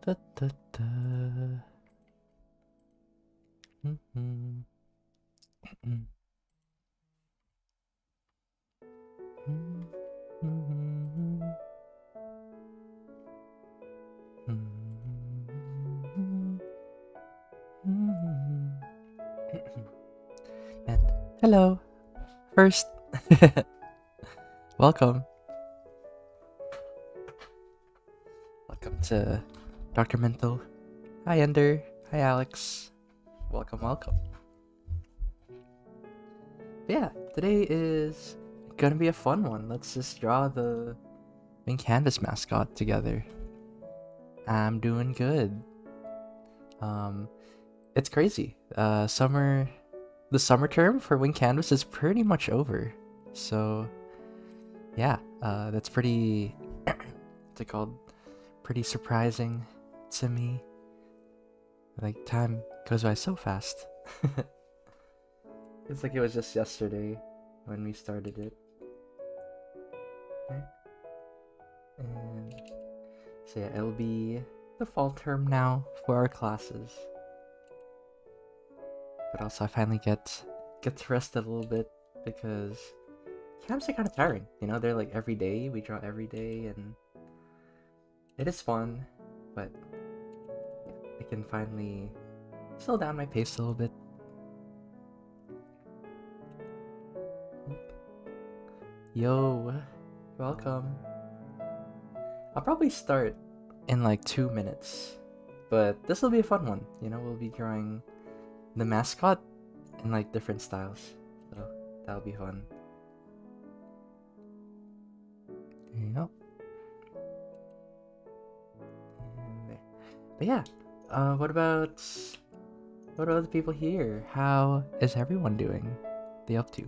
Da, da, da. Mhm. Mhm. Mhm. Mhm. And hello, first. Welcome. Welcome to Dr. Mental. Hi, Ender. Hi, Alex. Welcome, welcome. Yeah, today is gonna be a fun one. Let's just draw the main canvas mascot together. I'm doing good. It's crazy. The summer term for Wing Canvas is pretty much over. So, yeah, that's pretty, what's it called? Pretty surprising to me. Like, time goes by so fast. It's like it was just yesterday when we started it. Okay. And so yeah, it'll be the fall term now for our classes. But also I finally get to rest a little bit because camps are kind of tiring. You know, they're like every day, we draw every day, and it is fun, but yeah, I can finally slow down my pace a little bit. Yo, welcome. I'll probably start in like 2 minutes, but this will be a fun one. You know, we'll be drawing the mascot in like different styles, so that'll be fun. There you go. And there. But yeah, what about the people here? How is everyone doing? What they up to?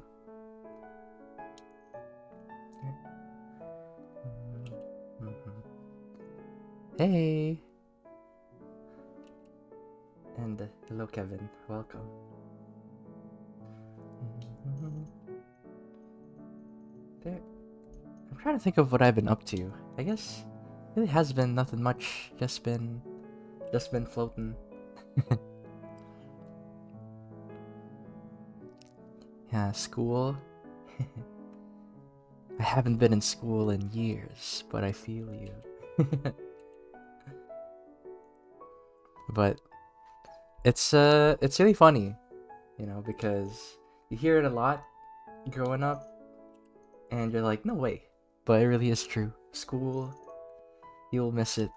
Hey! And hello, Kevin. Welcome. There. I'm trying to think of what I've been up to. I guess really has been nothing much. Just been floating. Yeah, school. I haven't been in school in years, but I feel you. But it's really funny, you know, because you hear it a lot growing up, and you're like, no way, but it really is true. School, you'll miss it.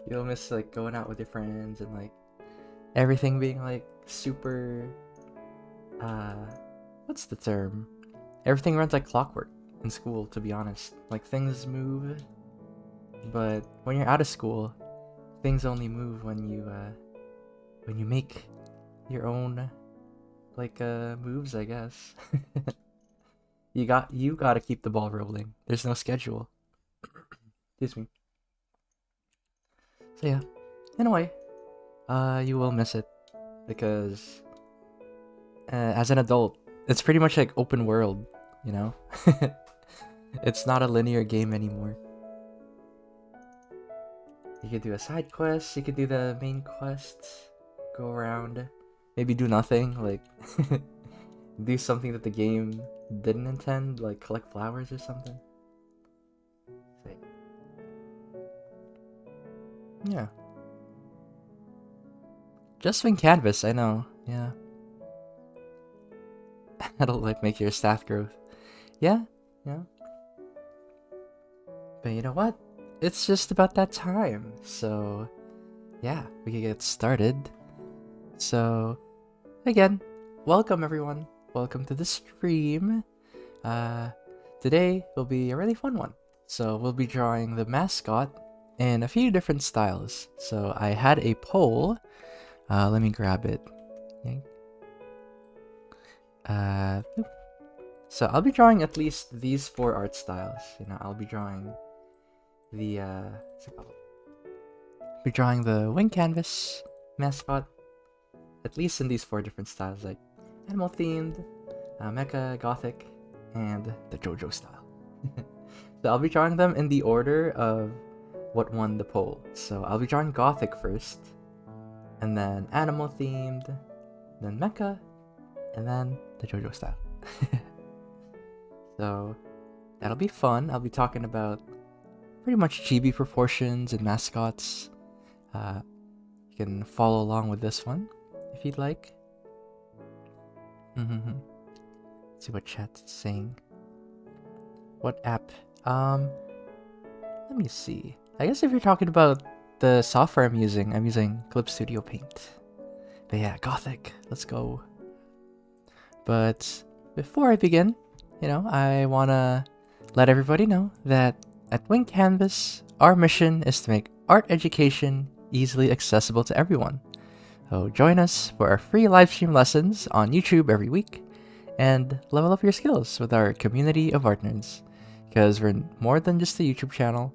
You'll miss like going out with your friends and like everything being like super what's the term? Everything runs like clockwork in school, to be honest. Like things move, but when you're out of school, things only move when you make your own like moves, I guess. You got to keep the ball rolling. There's no schedule. Excuse me. So yeah, in a way, you will miss it because as an adult, it's pretty much like open world, you know? It's not a linear game anymore. You could do a side quest, you could do the main quests, go around, maybe do nothing, like do something that the game didn't intend, like collect flowers or something. So, yeah. Just in canvas, I know, yeah. That'll like make your staff growth. Yeah, yeah. But you know what? It's just about that time. So, yeah, we can get started. So, again, welcome everyone. Welcome to the stream. Today will be a really fun one. So, we'll be drawing the mascot in a few different styles. So, I had a poll. Let me grab it. Boop. So, I'll be drawing at least these 4 art styles. You know, I'll be drawing the what's it called? Be drawing the wing canvas mascot, at least in these 4 different styles, like animal themed, mecha, gothic, and the JoJo style. So I'll be drawing them in the order of what won the poll. So I'll be drawing Gothic first, and then animal themed, then mecha, and then the JoJo style. So that'll be fun. I'll be talking about pretty much chibi proportions and mascots. You can follow along with this one if you'd like. Let's see what chat's saying. What app? Let me see. I guess if you're talking about the software I'm using Clip Studio Paint. But yeah, Gothic. Let's go. But before I begin, I wanna let everybody know that at Wing Canvas, our mission is to make art education easily accessible to everyone. So join us for our free live stream lessons on YouTube every week and level up your skills with our community of art nerds. Because we're more than just a YouTube channel,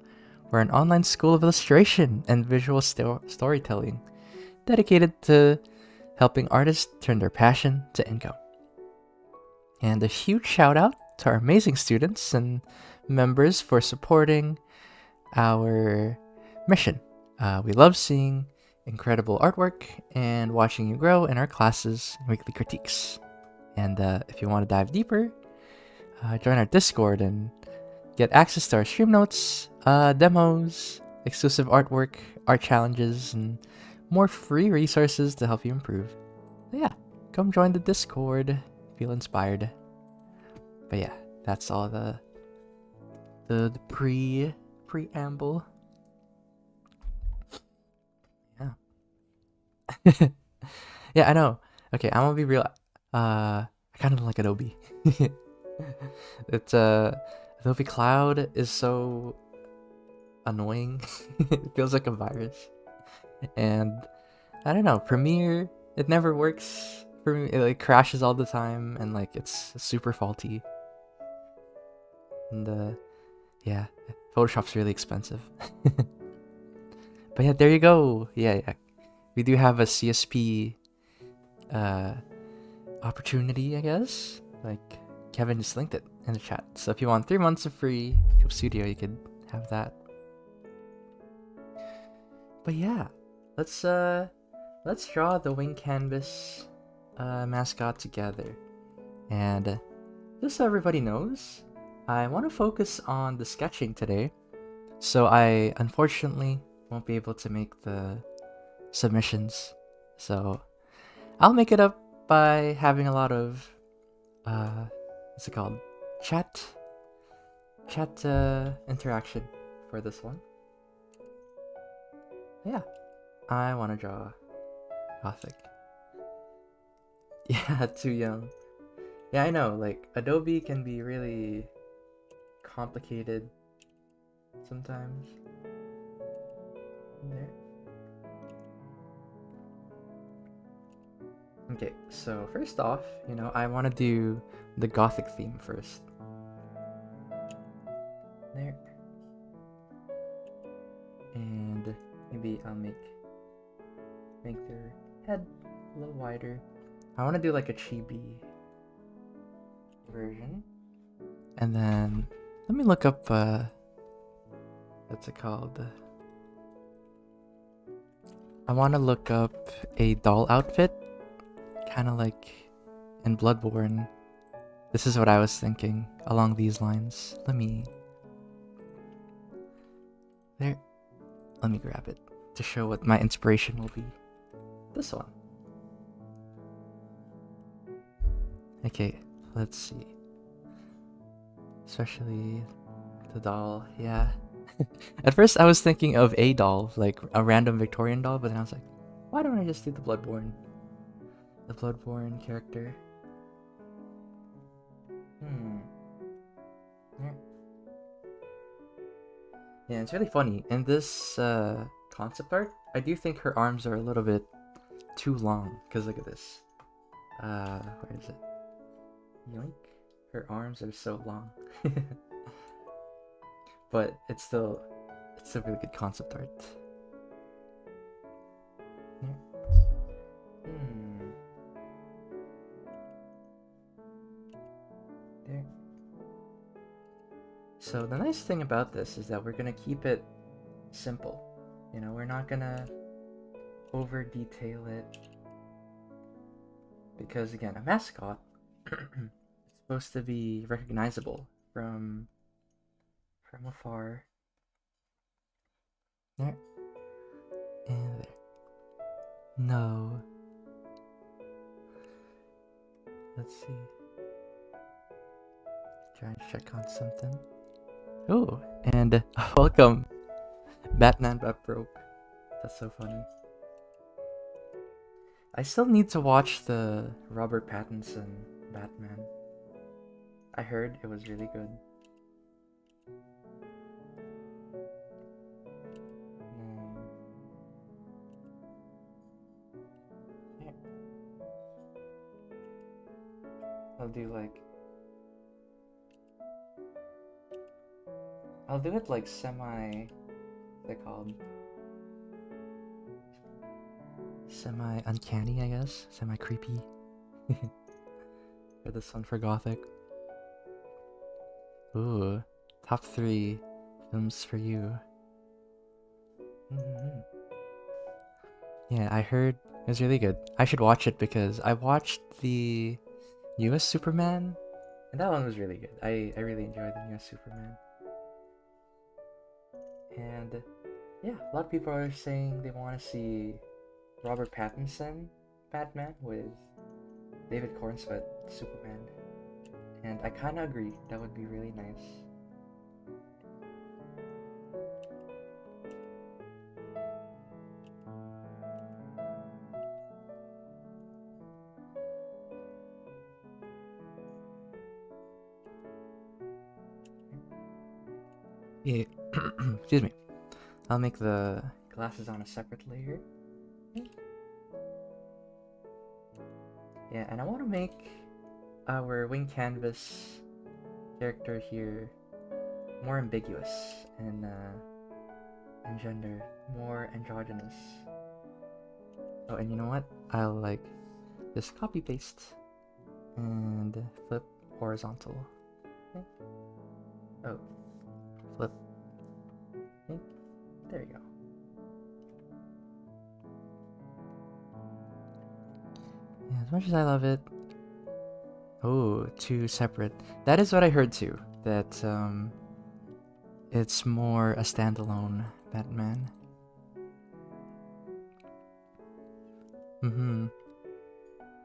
we're an online school of illustration and visual storytelling dedicated to helping artists turn their passion to income. And a huge shout out to our amazing students and members for supporting our mission. We love seeing incredible artwork and watching you grow in our classes and weekly critiques. And if you want to dive deeper, join our Discord and get access to our stream notes, demos, exclusive artwork, art challenges, and more free resources to help you improve. So yeah, come join the Discord. Feel inspired. But yeah, that's all the preamble. Yeah. Yeah, I know. Okay, I'm gonna be real. I kind of don't like Adobe. It's Adobe Cloud is so annoying. It feels like a virus. And I don't know, Premiere, it never works for me. It like crashes all the time and like it's super faulty. And yeah, Photoshop's really expensive. But yeah, there you go. Yeah. We do have a CSP opportunity, I guess. Like Kevin just linked it in the chat. So if you want 3 months of free Clip Studio, you could have that. But yeah, let's draw the Wing Canvas mascot together. And just so everybody knows, I want to focus on the sketching today. So I unfortunately won't be able to make the submissions. So I'll make it up by having a lot of what's it called? Chat interaction for this one. Yeah, I want to draw Gothic. Yeah, too young. Yeah, I know, like Adobe can be really complicated sometimes. There. Okay, so first off, I want to do the Gothic theme first. There. And maybe I'll make their head a little wider. I want to do like a chibi version. And then let me look up what's it called? I want to look up a doll outfit, kind of like in Bloodborne. This is what I was thinking along these lines. Let me grab it to show what my inspiration will be. This one. Okay, let's see. Especially the doll, yeah. At first I was thinking of a doll, like a random Victorian doll, but then I was like, why don't I just do the Bloodborne character? Yeah, it's really funny. In this concept art, I do think her arms are a little bit too long. Because look at this. Where is it? Yoink. Her arms are so long. But it's still really good concept art. There. So the nice thing about this is that we're gonna keep it simple. You know, we're not gonna over detail it because again, a mascot is supposed to be recognizable from afar. There and there. No. Let's see. Try and check on something. Oh, and welcome, Batman Bat Broke. That's so funny. I still need to watch the Robert Pattinson Batman. I heard it was really good. Yeah. I'll do it like semi, what's it called? Semi uncanny, I guess. Semi creepy. For this one for Gothic. Ooh, top 3 films for you. Yeah, I heard it was really good. I should watch it because I watched the newest Superman, and that one was really good. I really enjoyed the newest Superman. And yeah, a lot of people are saying they want to see Robert Pattinson Batman with David Cornsweet Superman. And I kind of agree, that would be really nice. Yeah, excuse me. I'll make the glasses on a separate layer. Yeah, and I want to make our wing canvas character here more ambiguous and gender, more androgynous. Oh, and you know what? I'll like just copy paste and flip horizontal. Okay. Oh, flip. Okay. There you go. Yeah, as much as I love it. Oh, 2 separate. That is what I heard too. That it's more a standalone Batman.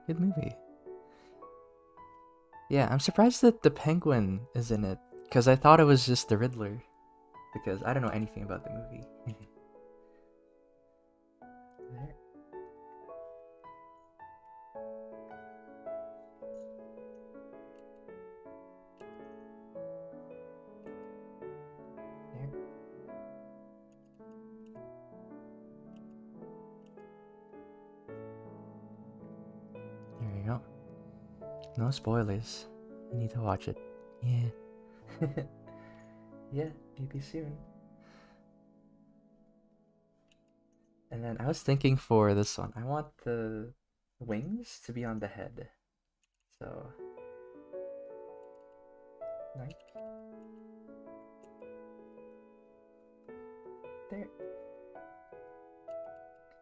Good movie. Yeah, I'm surprised that the Penguin is in it, because I thought it was just the Riddler. Because I don't know anything about the movie. There. There. There you go. No spoilers. You need to watch it. Yeah. Yeah, maybe soon. And then I was thinking for this one, I want the wings to be on the head. So, like there.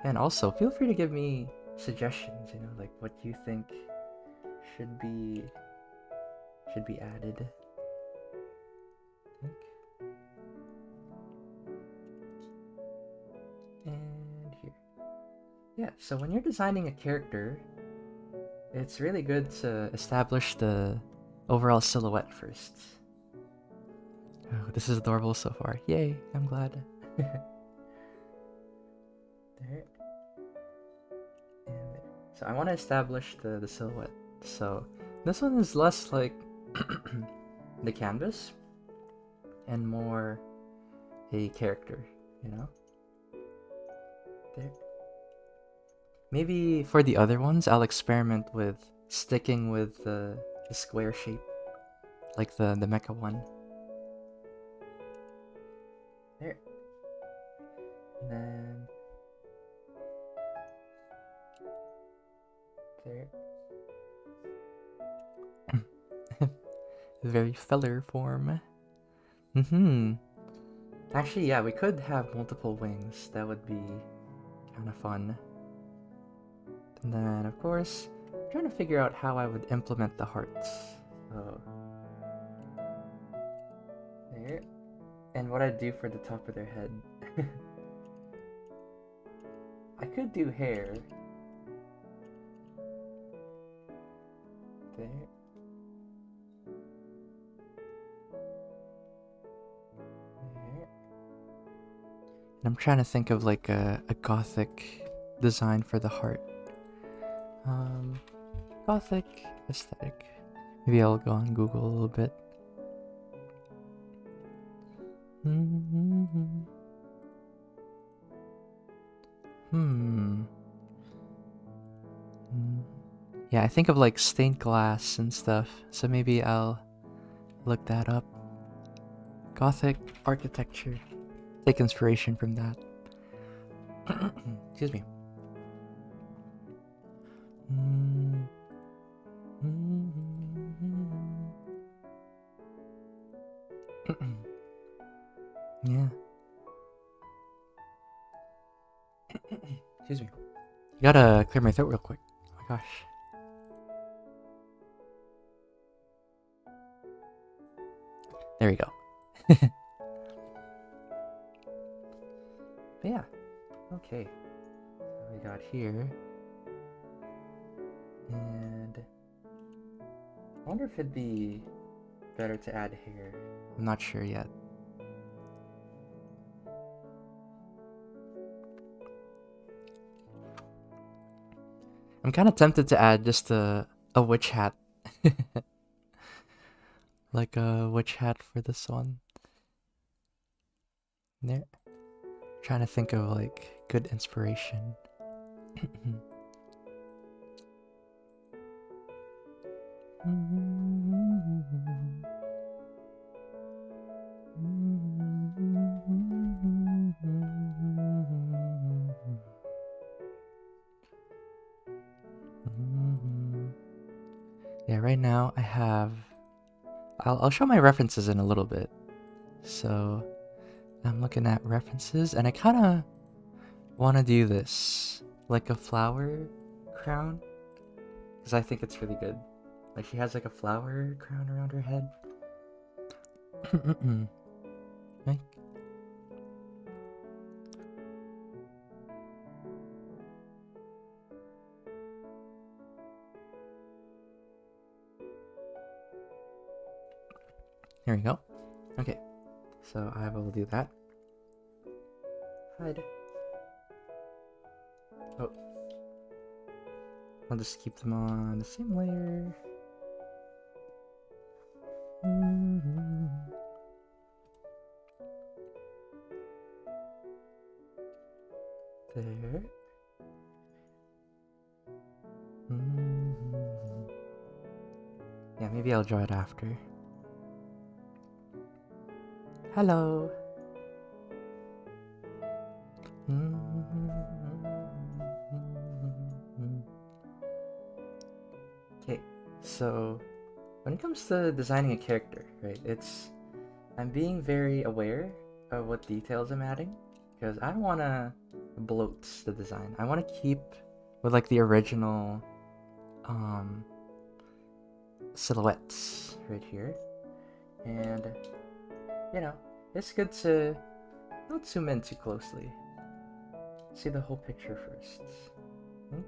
And also, feel free to give me suggestions, you know, like what you think should be added. And here. Yeah, so when you're designing a character, it's really good to establish the overall silhouette first. Oh, this is adorable so far. Yay, I'm glad. There. And there. So I want to establish the silhouette. So this one is less like the canvas and more a character, you know? There. Maybe for the other ones, I'll experiment with sticking with the square shape, like the mecha one. There. And then there. Very feller form. Actually, yeah, we could have multiple wings. That would be kind of fun. And then, of course, I'm trying to figure out how I would implement the hearts. So, there. And what I'd do for the top of their head. I could do hair. There. There. And I'm trying to think of like a gothic design for the heart. Gothic aesthetic. Maybe I'll go on Google a little bit. Yeah, I think of like stained glass and stuff, so maybe I'll look that up. Gothic architecture. Take inspiration from that. Excuse me. Yeah. Excuse me. Gotta clear my throat real quick. Oh my gosh. There we go. But yeah. Okay. So we got here. And I wonder if it'd be better to add hair. I'm not sure yet. I'm kind of tempted to add just a witch hat. Like a witch hat for this one. There. Trying to think of like good inspiration. Yeah, right now I have... I'll show my references in a little bit. So I'm looking at references and I kind of want to do this. Like a flower crown. Because I think it's really good. Like she has like a flower crown around her head. Right? Here we go. Okay, so I will do that. Hide. Oh. I'll just keep them on the same layer. There. Yeah, maybe I'll draw it after. Hello. Okay, so when it comes to designing a character, right, I'm being very aware of what details I'm adding because I don't want to bloat the design. I want to keep with like the original silhouettes right here, and you know, it's good to not zoom in too closely. See the whole picture first. And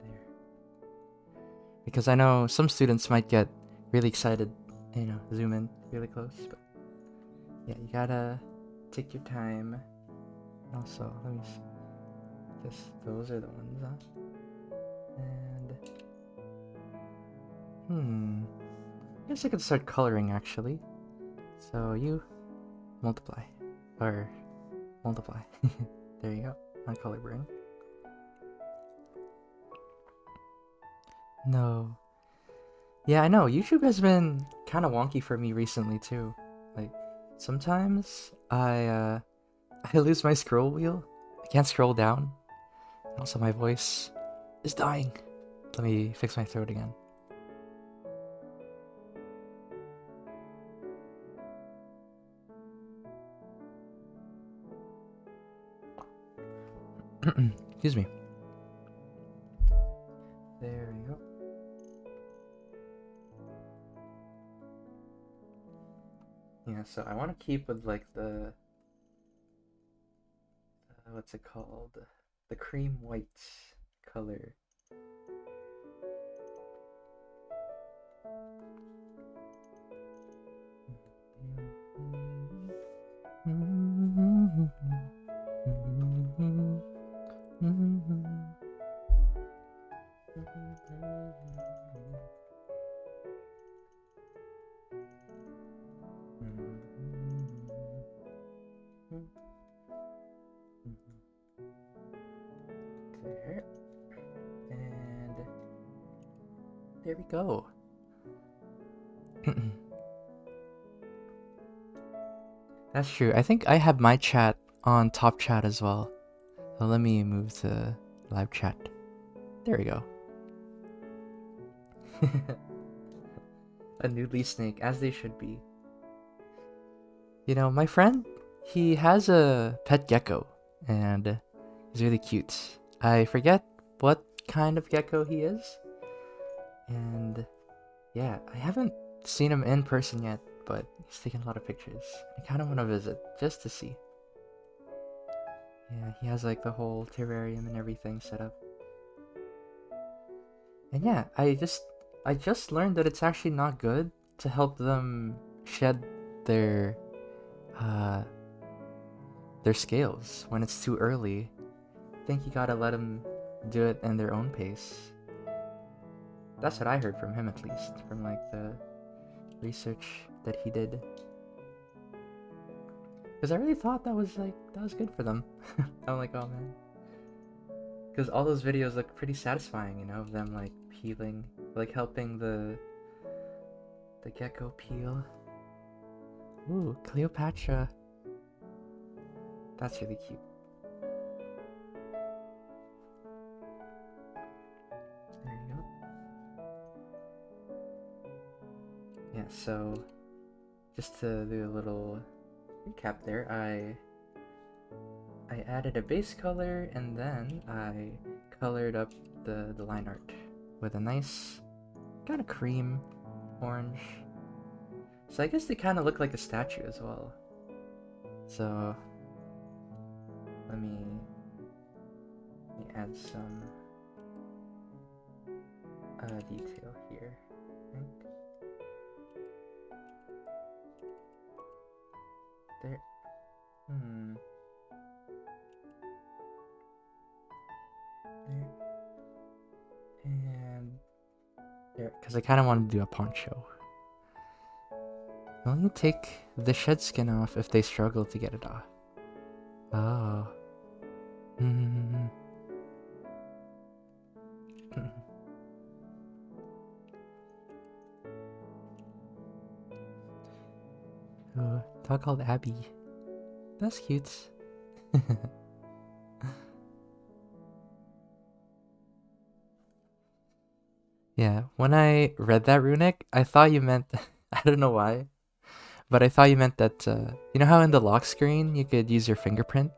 there. Because I know some students might get really excited, you know, zoom in really close, but yeah, you gotta take your time. Also, let me see. Guess those are the ones, huh? And I guess I could start coloring actually. So you multiply. Or multiply. There you go. My color brain. No. Yeah, I know. YouTube has been kind of wonky for me recently too. Like sometimes I lose my scroll wheel. I can't scroll down. And also my voice is dying. Let me fix my throat again. Excuse me. There we go. Yeah, so I want to keep with like the what's it called? The cream white color. There. And there we go. That's true. I think I have my chat on top chat as well. So let me move to live chat. There we go. A noodly snake, as they should be. You know, my friend, he has a pet gecko, and he's really cute. I forget what kind of gecko he is. And yeah, I haven't seen him in person yet, but he's taken a lot of pictures. I kind of want to visit, just to see. Yeah, he has like the whole terrarium and everything set up. And yeah, I just learned that it's actually not good to help them shed their scales when it's too early. I think you gotta let them do it in their own pace. That's what I heard from him, at least, from like the research that he did. Because I really thought that was good for them. I'm like, oh man. Because all those videos look pretty satisfying, you know, of them like peeling, like helping the gecko peel. Ooh, Cleopatra. That's really cute. There you go. Yeah, so just to do a little recap there, I added a base color and then I colored up the line art with a nice kind of cream orange. So I guess they kind of look like a statue as well. So let me add some detail here, I think. There. There. And there, because I kind of want to do a poncho. Only take the shed skin off if they struggle to get it off. Oh. Oh, dog called Abby. That's cute. Yeah, when I read that runic, I thought you meant I don't know why, but I thought you meant that you know how in the lock screen you could use your fingerprint?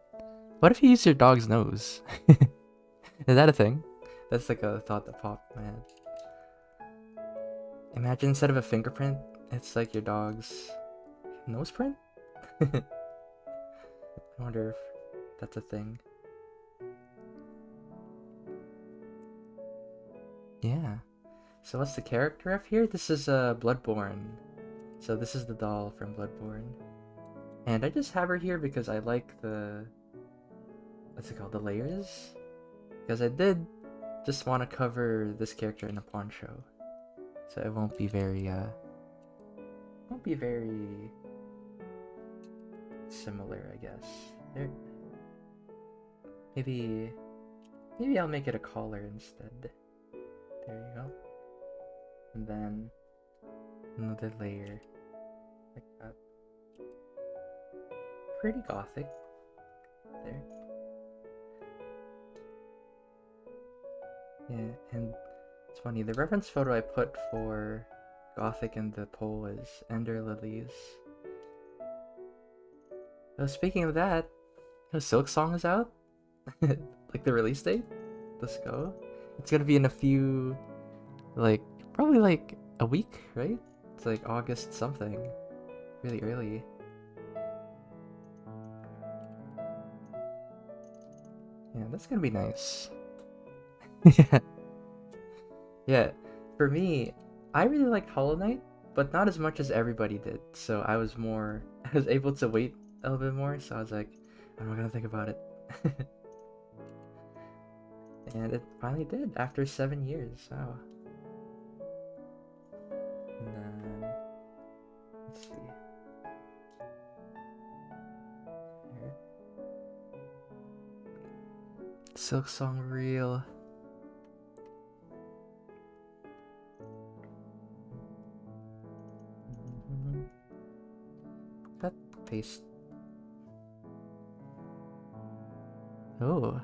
What if you use your dog's nose? Is that a thing? That's like a thought that popped in my head. Imagine instead of a fingerprint, it's like your dog's nose print? I wonder if that's a thing. Yeah. So what's the character of here? This is Bloodborne. So this is the doll from Bloodborne. And I just have her here because I like the... what's it called? The layers? Because I did just want to cover this character in a poncho. So it won't be very, similar, I guess. There. Maybe I'll make it a collar instead. There you go. And then another layer like that. Pretty gothic. There. Yeah, and it's funny, the reference photo I put for gothic in the poll is Ender Lilies. Oh, speaking of that, Silk Song is out? like the release date. Let's go. It's gonna be in a few, like probably like a week, right? It's like August something, really early. Yeah, that's gonna be nice. Yeah, yeah. For me, I really like Hollow Knight, but not as much as everybody did. So I was more, I was able to wait a little bit more. So I was like, I'm not gonna think about it. And it finally did after 7 years. Wow. And then let's see. Here. Silk Song Reel. Cut, paste. Oh,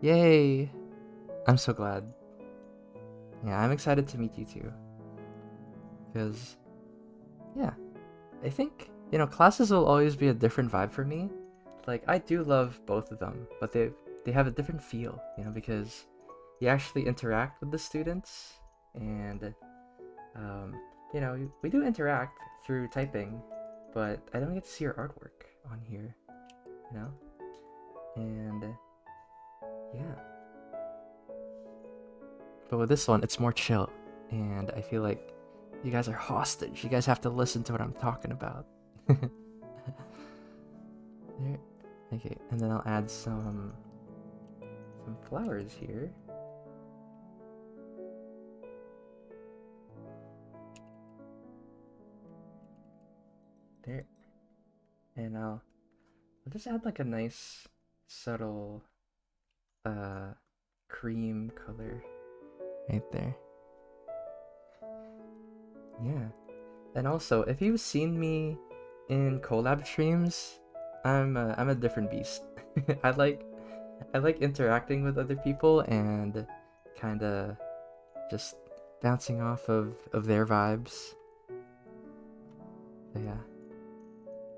yay! I'm so glad. Yeah, I'm excited to meet you too. Because, yeah, I think, classes will always be a different vibe for me. Like, I do love both of them, but they have a different feel, because you actually interact with the students, and, we do interact through typing, but I don't get to see your artwork on here, And, yeah. But with this one, it's more chill, and I feel like you guys are hostage. You guys have to listen to what I'm talking about. There. Okay, and then I'll add some flowers here. There. And I'll just add like a nice subtle cream color right there. Yeah. And also, if you've seen me in collab streams, I'm a different beast. I like interacting with other people and kind of just bouncing off of their vibes. So yeah.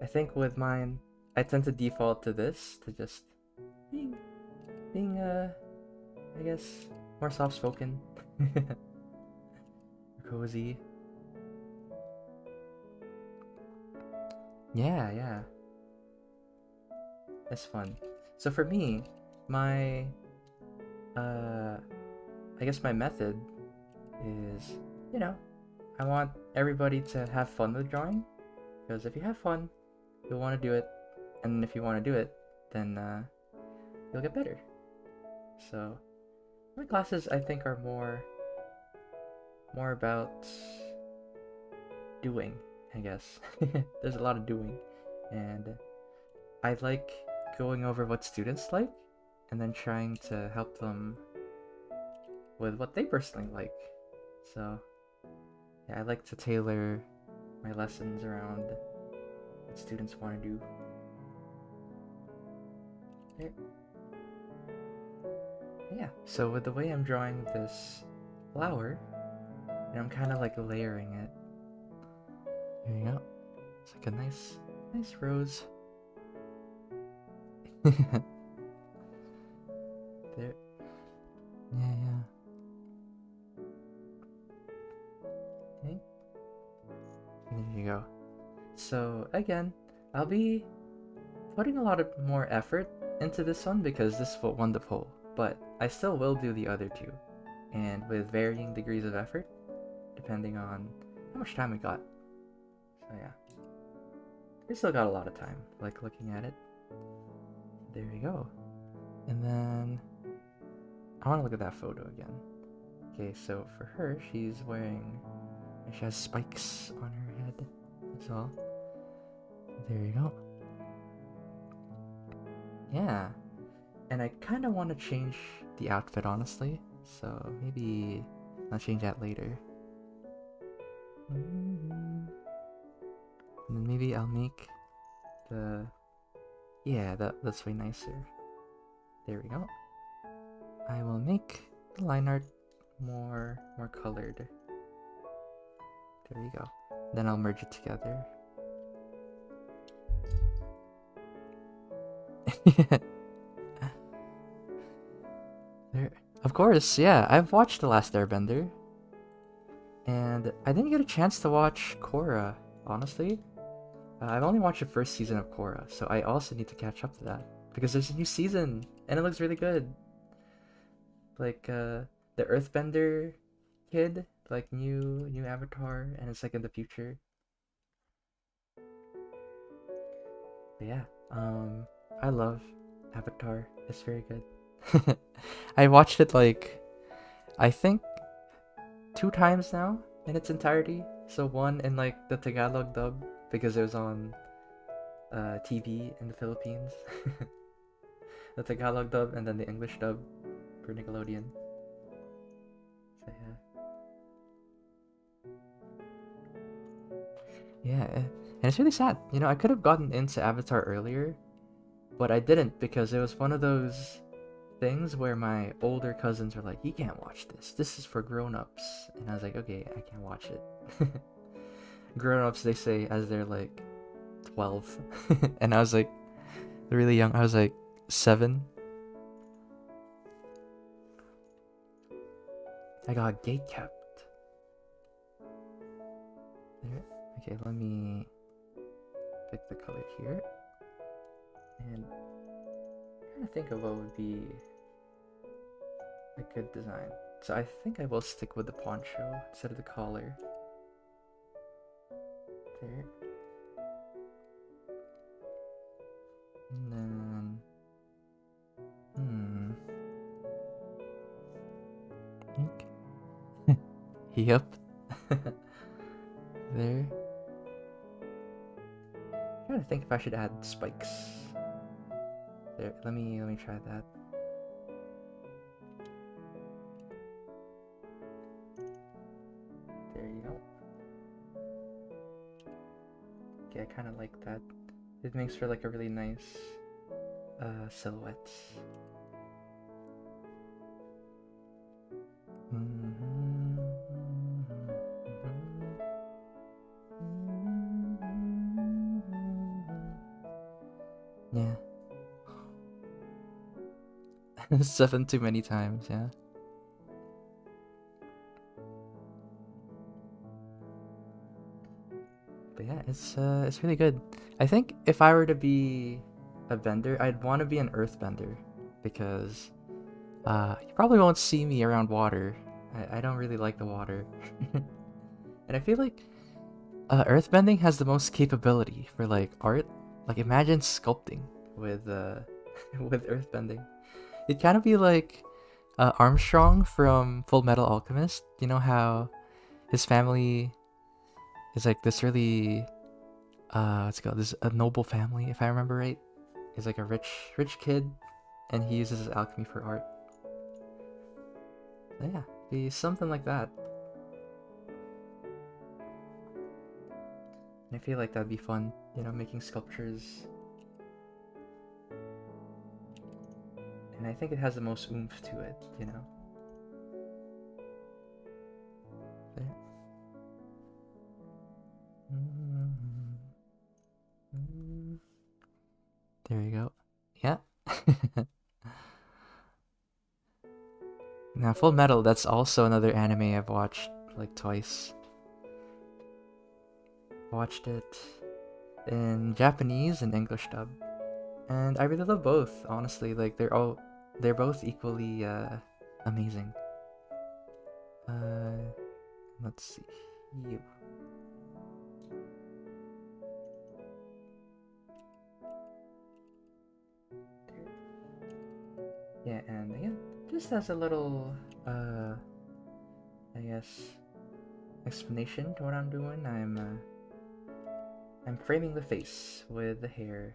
I think with mine, I tend to default to this, to just being I guess more soft-spoken. Cozy. Yeah. It's fun. So for me, my I guess my method is, I want everybody to have fun with drawing, because if you have fun, you'll want to do it, and if you want to do it, then you'll get better. So my classes, I think, are more about doing, I guess. There's a lot of doing, and I like going over what students like and then trying to help them with what they personally like. So yeah, I like to tailor my lessons around what students want to do. There. Yeah, so with the way I'm drawing this flower, and I'm kind of like layering it. There you go. It's like a nice rose. There. Yeah. Okay. There you go. So again, I'll be putting a lot of more effort into this one because this won the poll, but I still will do the other two, and with varying degrees of effort, depending on how much time we got. So yeah, we still got a lot of time, like looking at it. There we go. And then I want to look at that photo again. Okay, so for her, she has spikes on her head as well. There you go. Yeah, and I kind of want to change the outfit, honestly, so maybe I'll change that later. And then maybe I'll make that's way nicer. There we go. I will make the line art more colored. There we go. Then I'll merge it together. Of course, yeah. I've watched The Last Airbender, and I didn't get a chance to watch Korra, honestly. I've only watched the first season of Korra, so I also need to catch up to that because there's a new season and it looks really good. Like the Earthbender kid, like new avatar, and it's like in the future. But yeah, I love Avatar. It's very good. I watched it like I think 2 times now in its entirety. So one in like the Tagalog dub because it was on TV in the Philippines. The Tagalog dub and then the English dub for Nickelodeon. So yeah, and it's really sad. You know, I could have gotten into Avatar earlier, but I didn't because it was one of those things where my older cousins were like, "You can't watch this. This is for grown-ups," and I was like, "Okay, I can't watch it." Grown-ups, they say, as they're like 12, and I was like really young. I was like 7. I got gate kept. There. Okay, let me pick the color here. And I'm trying to think of what would be a good design. So I think I will stick with the poncho instead of the collar. There. And then... Yep. There. I'm trying to think if I should add spikes. There, let me try that. There you go. Okay, I kind of like that. It makes for like a really nice silhouette. Yeah. 7 too many times, yeah. But yeah, it's really good. I think if I were to be a bender, I'd want to be an earthbender because you probably won't see me around water. I don't really like the water. And I feel like earthbending has the most capability for like art. Like imagine sculpting with with earthbending. It'd kind of be like Armstrong from Full Metal Alchemist. You know how his family is like this really what's it called? This a noble family, if I remember right. He's like a rich kid, and he uses his alchemy for art. So yeah, be something like that. And I feel like that'd be fun, you know, making sculptures. And I think it has the most oomph to it, you know. There. There you go. Yeah. Now, Full Metal, that's also another anime I've watched like twice. Watched it in Japanese and English dub. And I really love both, honestly. Like they're both equally amazing. Let's see. You. Yeah, and again, just as a little I guess explanation to what I'm doing, I'm framing the face with the hair.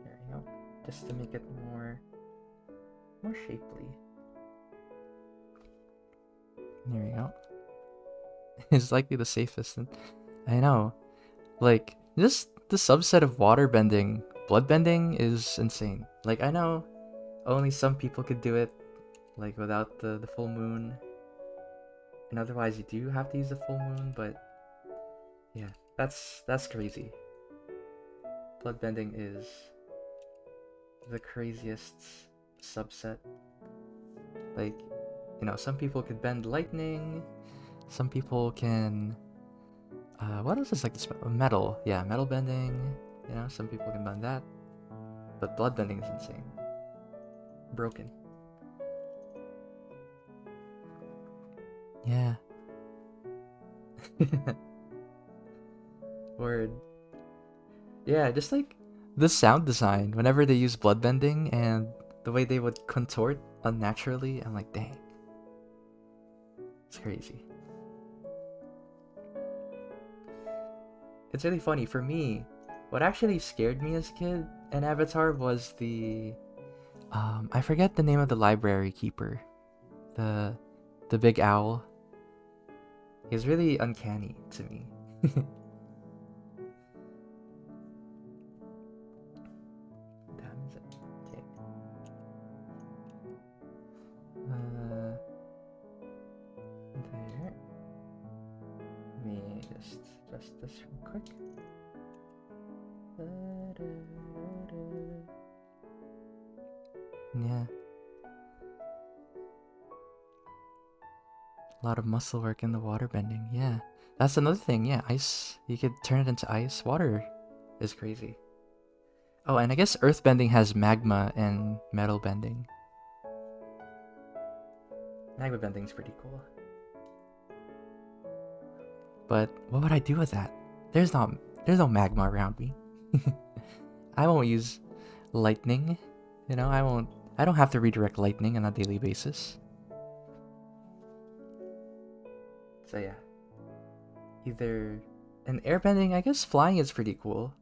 There you go. Just to make it more shapely. There you go. It's likely the safest. I know. Like, just the subset of water bending, blood bending is insane. Like, I know only some people could do it, like, without the full moon. And otherwise you do have to use the full moon, but yeah, that's crazy. bloodbending is the craziest subset. Like, you know, some people could bend lightning, some people can what else is like this? Metal, yeah, metal bending, you know, some people can bend that, but bloodbending is insane. Broken. Yeah. Word. Yeah, just like the sound design, whenever they use bloodbending and the way they would contort unnaturally, I'm like, dang. It's crazy. It's really funny. For me, what actually scared me as a kid in Avatar was the I forget the name of the library keeper. The big owl. He's really uncanny to me. Damn, is it? Okay. There. Let me just adjust this real quick. Yeah. A lot of muscle work in the water bending, yeah. That's another thing, yeah. Ice, you could turn it into ice. Water is crazy. Oh, and I guess earth bending has magma and metal bending. Magma bending's pretty cool. But what would I do with that? There's no magma around me. I won't use lightning. You know, I don't have to redirect lightning on a daily basis. So yeah. Either an airbending, I guess flying is pretty cool.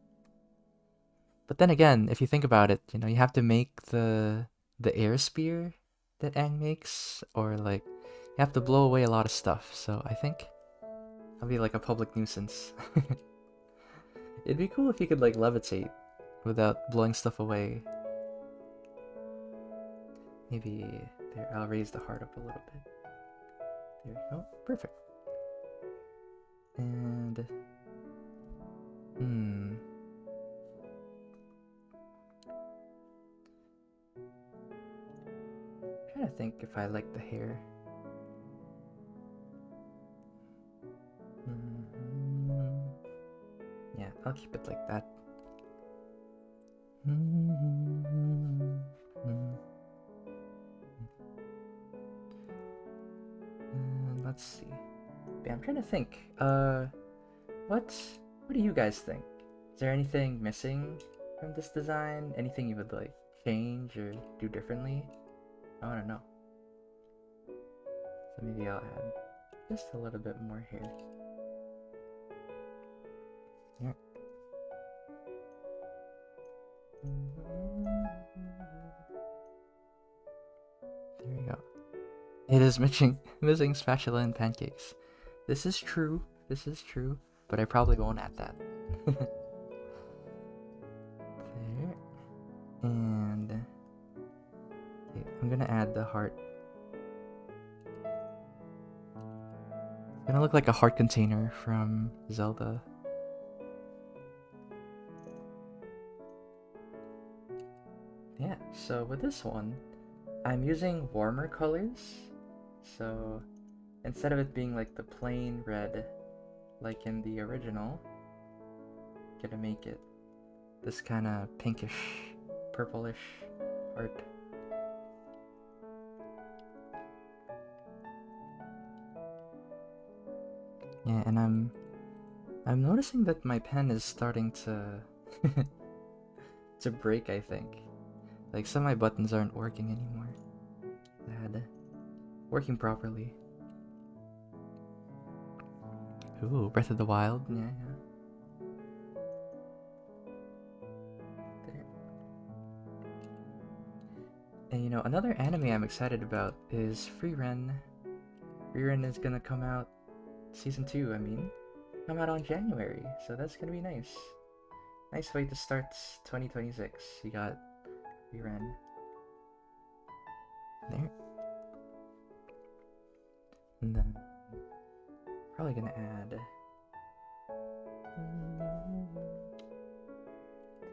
But then again, if you think about it, you know, you have to make the air spear that Aang makes, or like you have to blow away a lot of stuff. So I think I'll be like a public nuisance. It'd be cool if you could like levitate without blowing stuff away. Maybe there, I'll raise the heart up a little bit. There we go. Perfect. And trying to think if I like the hair. Yeah, I'll keep it like that. And let's see. Yeah, I'm trying to think. What do you guys think? Is there anything missing from this design? Anything you would like change or do differently? I want to know. So maybe I'll add just a little bit more here. Yeah. There we go. It is missing spatula and pancakes. This is true. This is true. But I probably won't add that. There. And okay, I'm gonna add the heart. It's gonna look like a heart container from Zelda. Yeah, so with this one, I'm using warmer colors. So instead of it being like the plain red like in the original, gonna make it this kind of pinkish, purplish heart. Yeah, and I'm noticing that my pen is starting to to break, I think. Like some of my buttons aren't working anymore. Working properly. Ooh, Breath of the Wild. Yeah, yeah. There. And you know, another anime I'm excited about is Frieren. Frieren is gonna come out season 2, I mean. Come out on January, so that's gonna be nice. Nice way to start 2026. You got Frieren. There. And then probably gonna add there.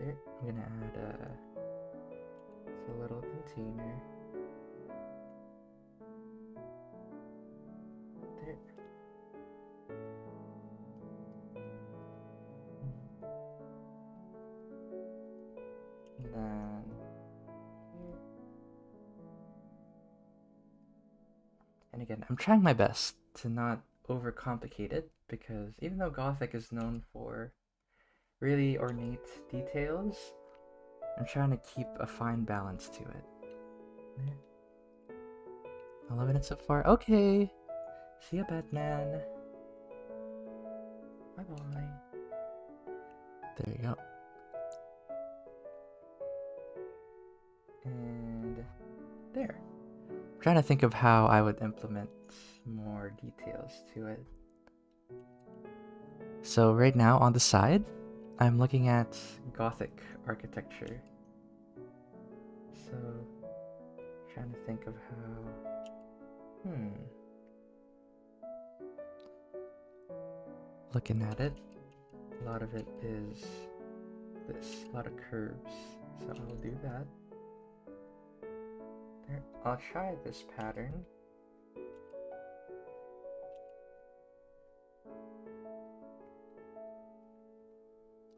There, I'm gonna add a little container. There. And then here. And again, I'm trying my best to not overcomplicate it, because even though Gothic is known for really ornate details, I'm trying to keep a fine balance to it. There. I'm loving it so far. Okay. See ya, Batman. Bye-bye. There you go. And there. I'm trying to think of how I would implement more details to it. So right now on the side, I'm looking at Gothic architecture. So trying to think of how... Looking at it, a lot of it is this, a lot of curves. So I'll do that. There, I'll try this pattern.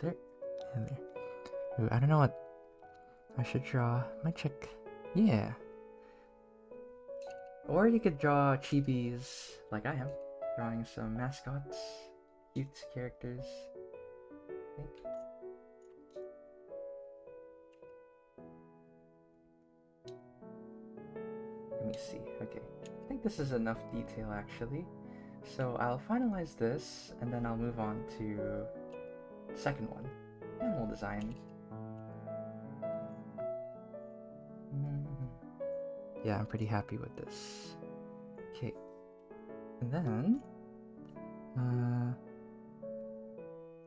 There, and there. Ooh, I don't know what I should draw. Might check. Yeah. Or you could draw chibis like I am, drawing some mascots, cute characters. I think. Let me see. Okay. I think this is enough detail actually. So I'll finalize this and then I'll move on to the second one. Animal design. Yeah, I'm pretty happy with this. Okay. And then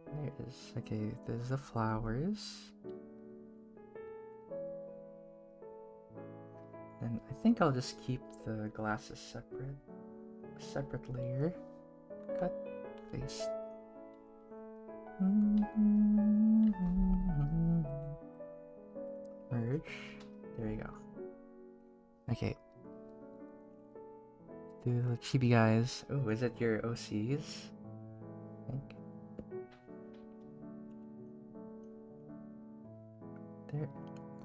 there it is. Okay, there's the flowers. And I think I'll just keep the glasses separate. A separate layer. Cut, paste. Merge. There you go. Okay. Do the chibi guys. Oh, is it your OCs? I think. There.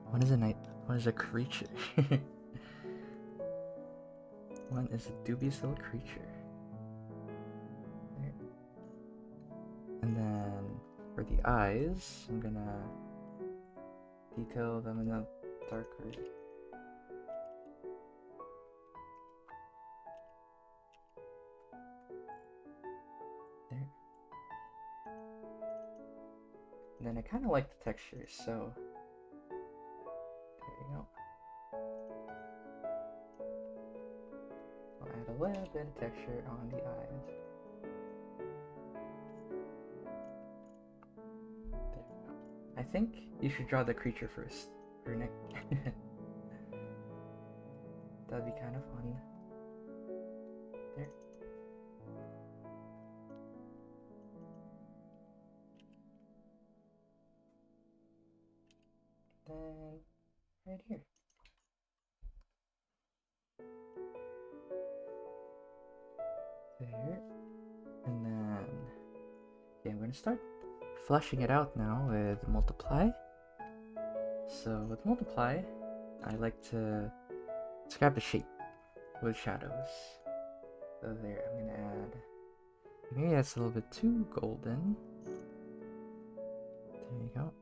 One is a knight. One is a creature. One is a dubious little creature. There. And then for the eyes, I'm gonna detail them in a darker. There. And then I kind of like the texture, so there you go. I'll add a little bit of texture on the eyes. There you go. I think you should draw the creature first, her neck. That'd be kind of fun. There. Then right here. There. And then okay, I'm gonna start fleshing it out now with multiply. So with multiply, I like to describe the shape with shadows. So there, I'm gonna add, maybe that's a little bit too golden. There you go.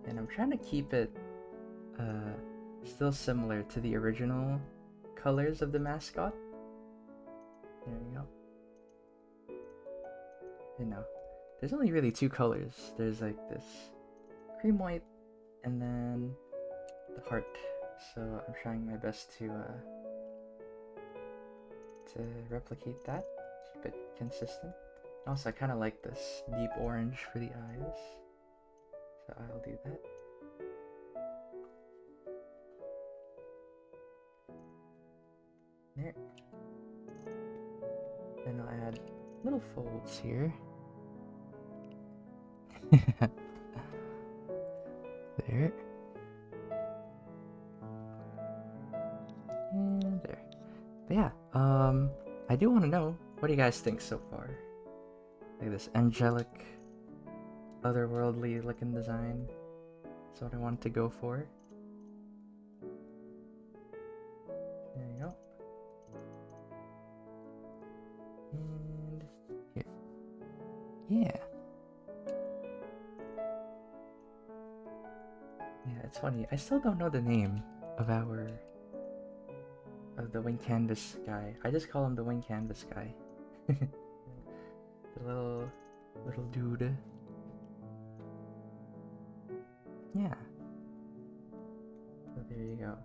And I'm trying to keep it still similar to the original colors of the mascot. There you go. You know, there's only really two colors. There's like this cream white and then the heart. So I'm trying my best to replicate that, keep it consistent. Also, I kind of like this deep orange for the eyes, so I'll do that. There. Then I'll add little folds here. There. And there. But yeah, I do want to know, what do you guys think so far? Like this angelic, otherworldly looking design. That's what I wanted to go for. There you go. And here. Yeah. Yeah, it's funny. I still don't know the name of the wing canvas guy. I just call him the wing canvas guy. The little dude. Yeah. So there you go.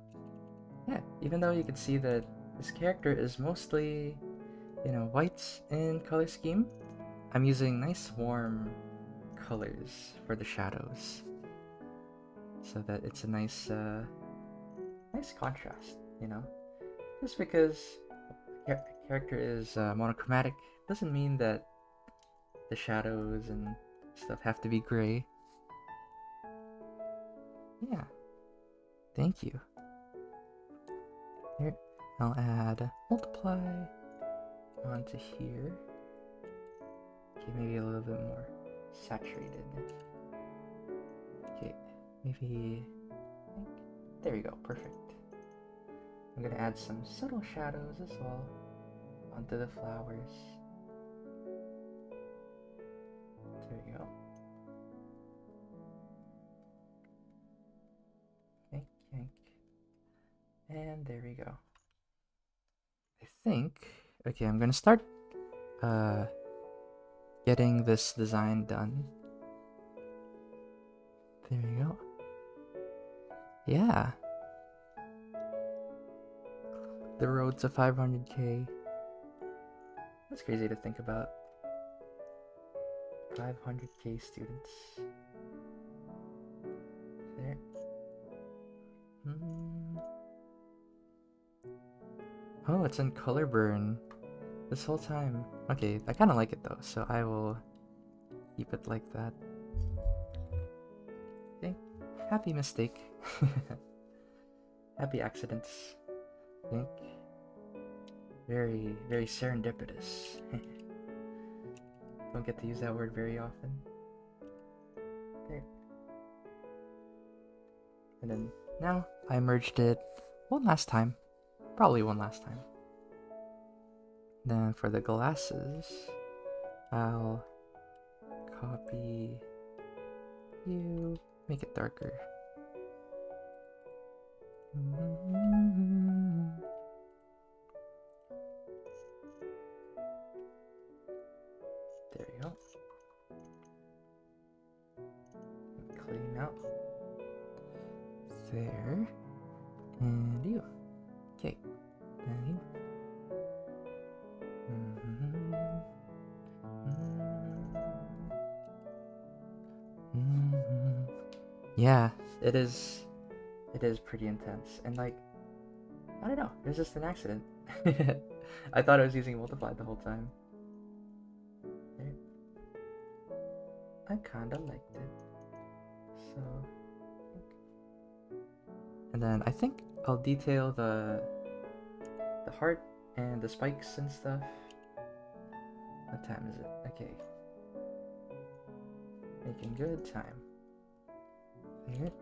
Yeah, even though you can see that this character is mostly, whites in color scheme, I'm using nice warm colors for the shadows, so that it's a nice contrast, Just because a character is monochromatic doesn't mean that the shadows and stuff have to be gray. Yeah. Thank you. Here, I'll add multiply onto here. Okay, maybe a little bit more saturated. Okay, maybe, there you go, perfect. I'm gonna add some subtle shadows as well onto the flowers. There you go. Yank, yank. And there we go. I think, okay, I'm gonna start getting this design done. There you go. Yeah. The road to 500k. That's crazy to think about. 500k students. There. Oh, it's in color burn this whole time. Okay, I kind of like it though, so I will keep it like that. Okay, happy mistake. Happy accidents. I think very, very serendipitous. Don't get to use that word very often. There. And then now I merged it one last time. Probably one last time. Then for the glasses, I'll copy you, make it darker. There you go. Clean out. There. And you. Okay. And you. Yeah, it is pretty intense, and like, I don't know, it was just an accident. I thought I was using multiply the whole time. There. I kinda liked it. So, and then I think I'll detail the heart and the spikes and stuff. What time is it? Okay. Making good time. There.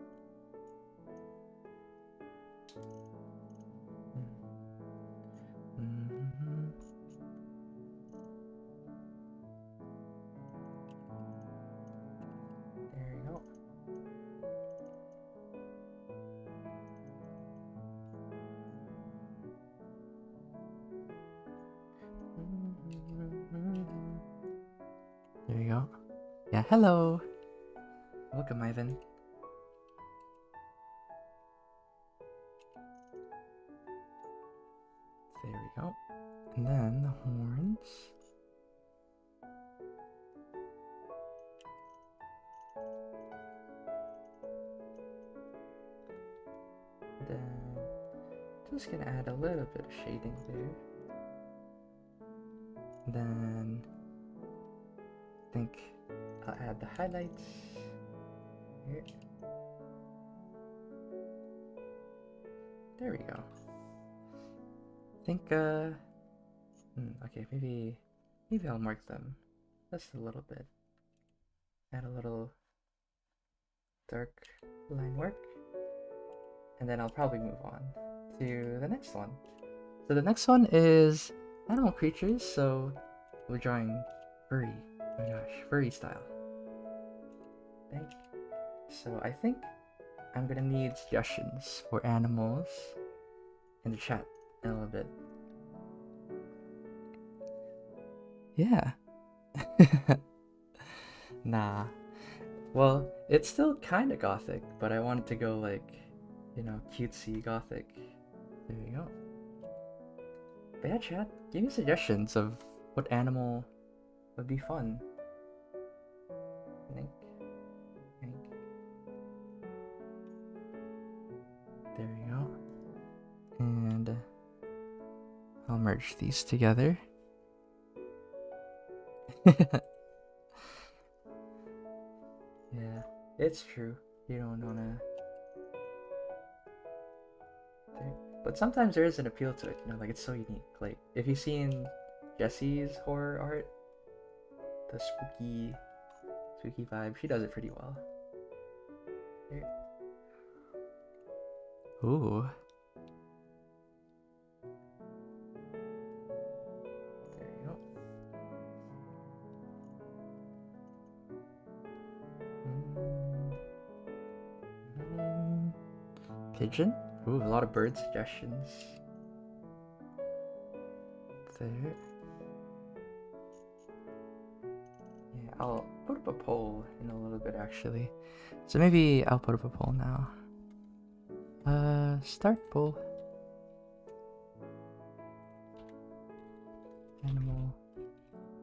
There you go. There you go. Yeah, hello. Welcome, Ivan. There we go. And then the horns. just gonna add a little bit of shading there. Then I think I'll add the highlights here. There we go. I think okay, maybe I'll mark them just a little bit. Add a little dark line work. And then I'll probably move on to the next one. So the next one is animal creatures, so we're drawing furry. Oh my gosh, furry style. Okay. So I think I'm gonna need suggestions for animals in the chat in a little bit. Yeah. Nah. Well, it's still kind of gothic, but I wanted to go like, you know, cutesy gothic. There you go. But yeah, chat, give me suggestions of what animal would be fun. Think. There we go. And I'll merge these together. Yeah, it's true. You don't wanna. But sometimes there is an appeal to it, you know, like it's so unique. Like, if you've seen Jessie's horror art, the spooky vibe, she does it pretty well. Here. Ooh. There you go. Pigeon? Ooh, a lot of bird suggestions. There. Yeah, I'll put up a poll in a little bit actually. So maybe I'll put up a poll now. Start poll. Animal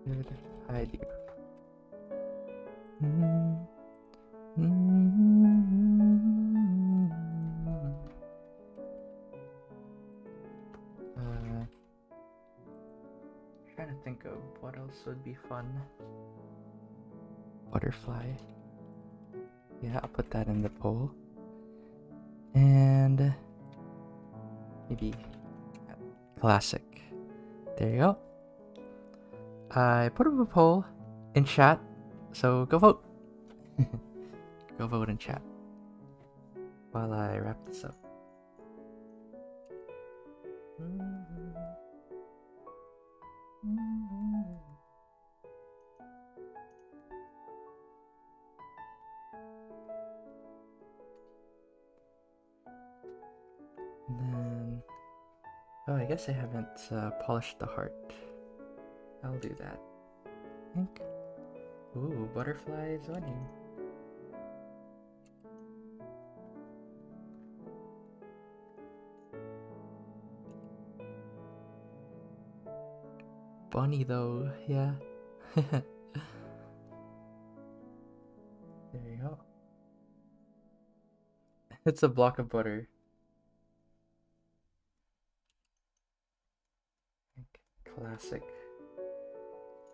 good idea. Trying to think of what else would be fun. Butterfly. Yeah, I'll put that in the poll. And maybe classic. There you go. I put up a poll in chat, so go vote. Go vote in chat while I wrap this up. And then, oh, I guess I haven't polished the heart. I'll do that. I think. Ooh, butterfly zoning. Bunny though, yeah. There you go. It's a block of butter. Classic.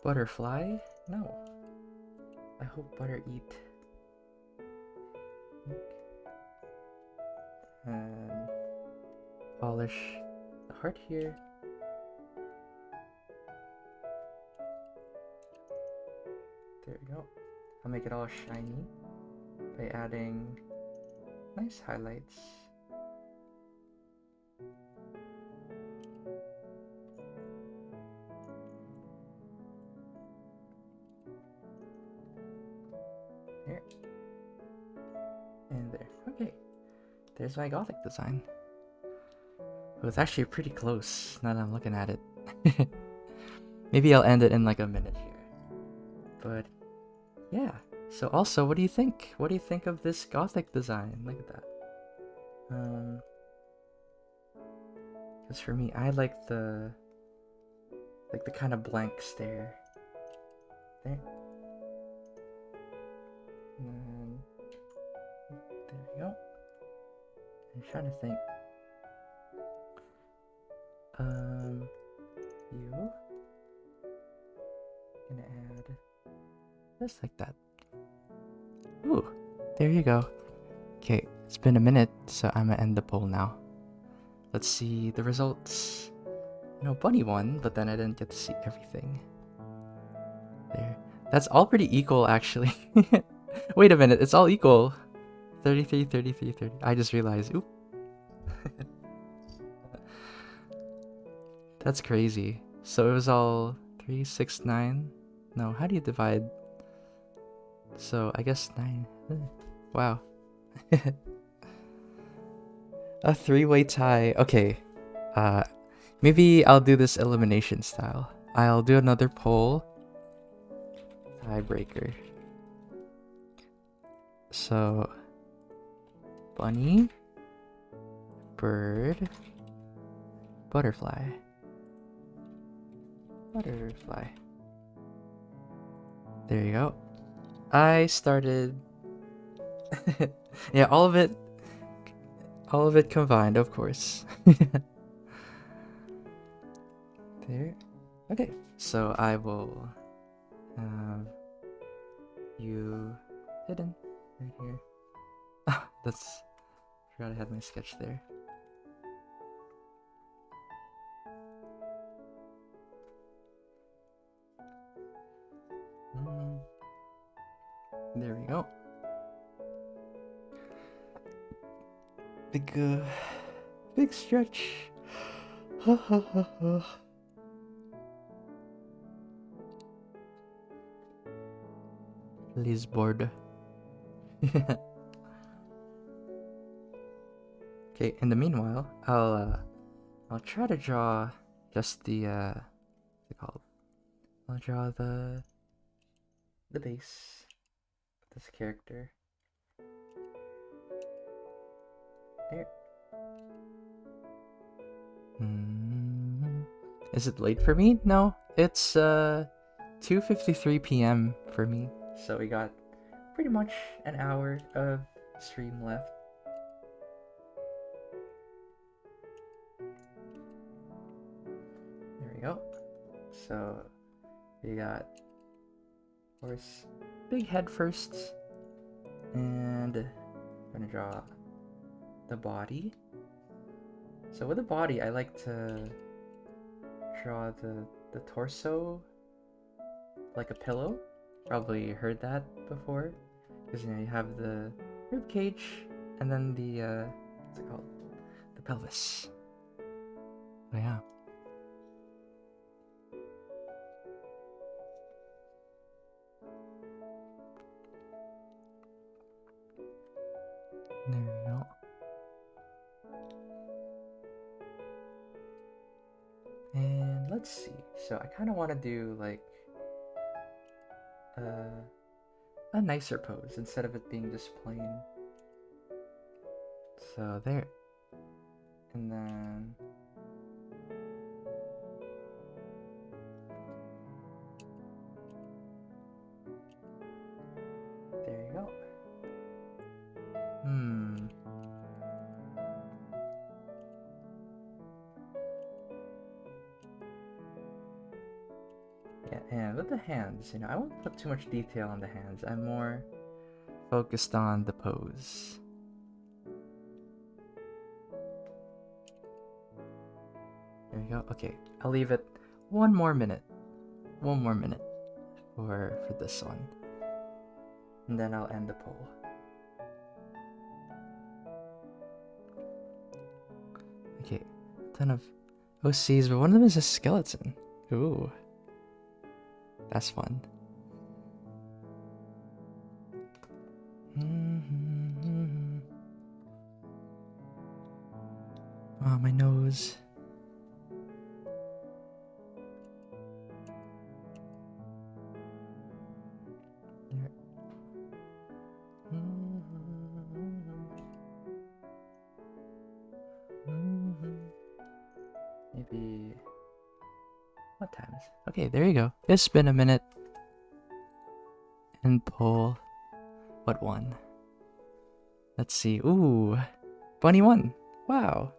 Butterfly? No. I hope butter eat. And polish the heart here. There we go. I'll make it all shiny by adding nice highlights. Here. And there. Okay. There's my gothic design. It was actually pretty close now that I'm looking at it. Maybe I'll end it in like a minute here. But yeah. So also, what do you think? What do you think of this gothic design? Look at that. Because for me, I like the kind of blank stare. There. And there we go. I'm trying to think. Just like that. Ooh, there you go. Okay, it's been a minute, so I'm gonna end the poll now. Let's see the results. No, Bunny won, but then I didn't get to see everything. There. That's all pretty equal, actually. Wait a minute, it's all equal. 33, 33, 30. I just realized. Oop. That's crazy. So it was all 3, 6, 9. No, how do you divide? So I guess 9. Wow. A 3-way tie. Okay. Maybe I'll do this elimination style. I'll do another poll. Tiebreaker. So bunny, bird, butterfly. Butterfly. There you go. I started yeah, all of it combined, of course. There. Okay, so I will have you hidden right here. That's, forgot I had my sketch there. There we go. Big stretch. Liz board. Okay, in the meanwhile, I'll try to draw just the what's it called? I'll draw the base of this character. There. Is it late for me? No, it's 2:53 p.m. for me. So we got pretty much an hour of stream left. There we go. So we got, of course, big head first, and I'm gonna draw the body. So with the body, I like to draw the torso like a pillow. Probably heard that before, because you know you have the rib cage and then the what's it called? The pelvis. Oh yeah. There we go. And let's see. So I kind of want to do like a nicer pose instead of it being just plain. So there. And then there you go. Yeah, and with the hands, you know, I won't put too much detail on the hands. I'm more focused on the pose. There you go. Okay, I'll leave it one more minute for this one, and then I'll end the poll. Okay, a ton of OCs, but one of them is a skeleton. Ooh, that's fun. Oh, my nose. There. Maybe. What time is it? Okay, there you go. It's been a minute. And poll. What won? Let's see. Ooh. Bunny won. Wow.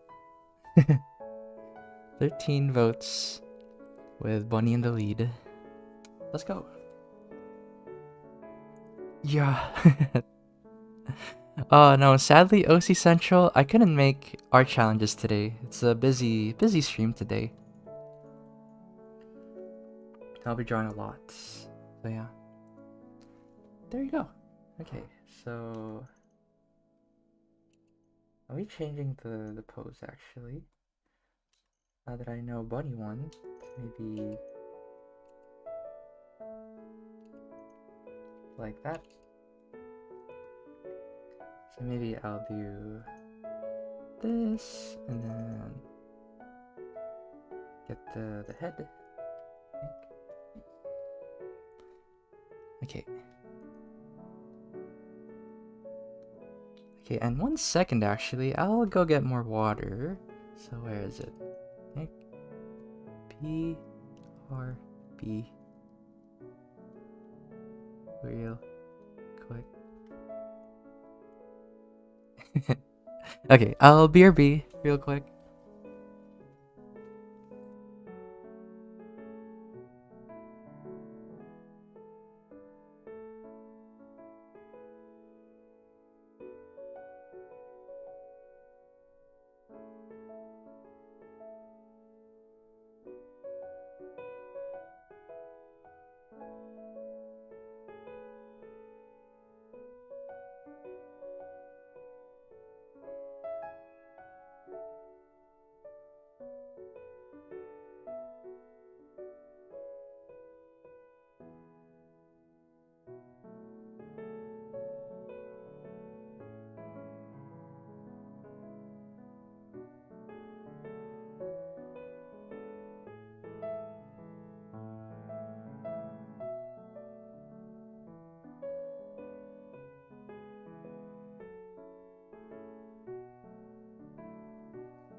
13 votes with Bunny in the lead. Let's go. Yeah. Oh no, sadly OC Central, I couldn't make art challenges today. It's a busy stream today. I'll be drawing a lot. So yeah. There you go. Okay, so are we changing the pose actually? Now that I know bunny one, maybe like that. So maybe I'll do this and then get the head. Okay. Okay, and 1 second actually, I'll go get more water. So where is it? P R B. Real quick. Okay, I'll BRB real quick.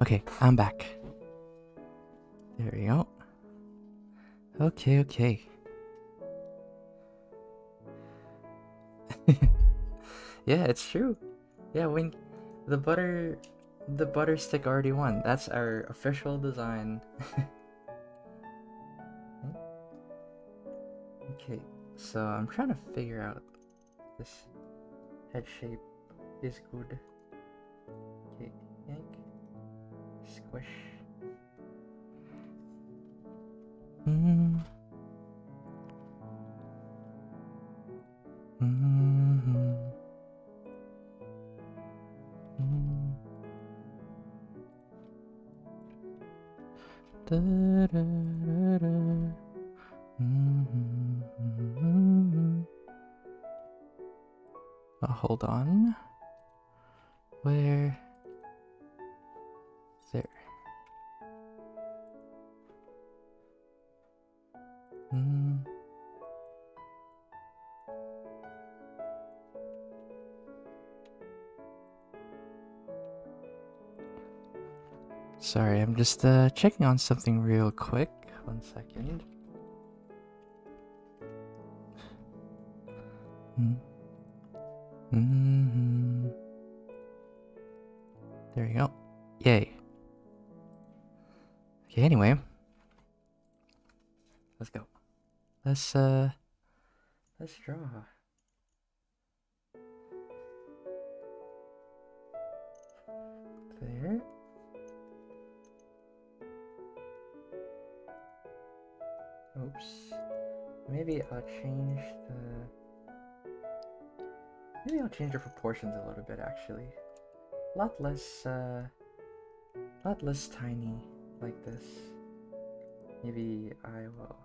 Okay, I'm back. There we go. Okay. Yeah, it's true. Yeah, when the butter stick already won. That's our official design. Okay, so I'm trying to figure out this head shape is good. Okay, yank, squish. Oh, hold on. Where? There. Sorry, I'm just checking on something real quick. 1 second. There you go. Yay. Okay, anyway. Let's go. Let's draw. There. Oops. Maybe I'll change the proportions a little bit actually. A lot less tiny like this. Maybe I will.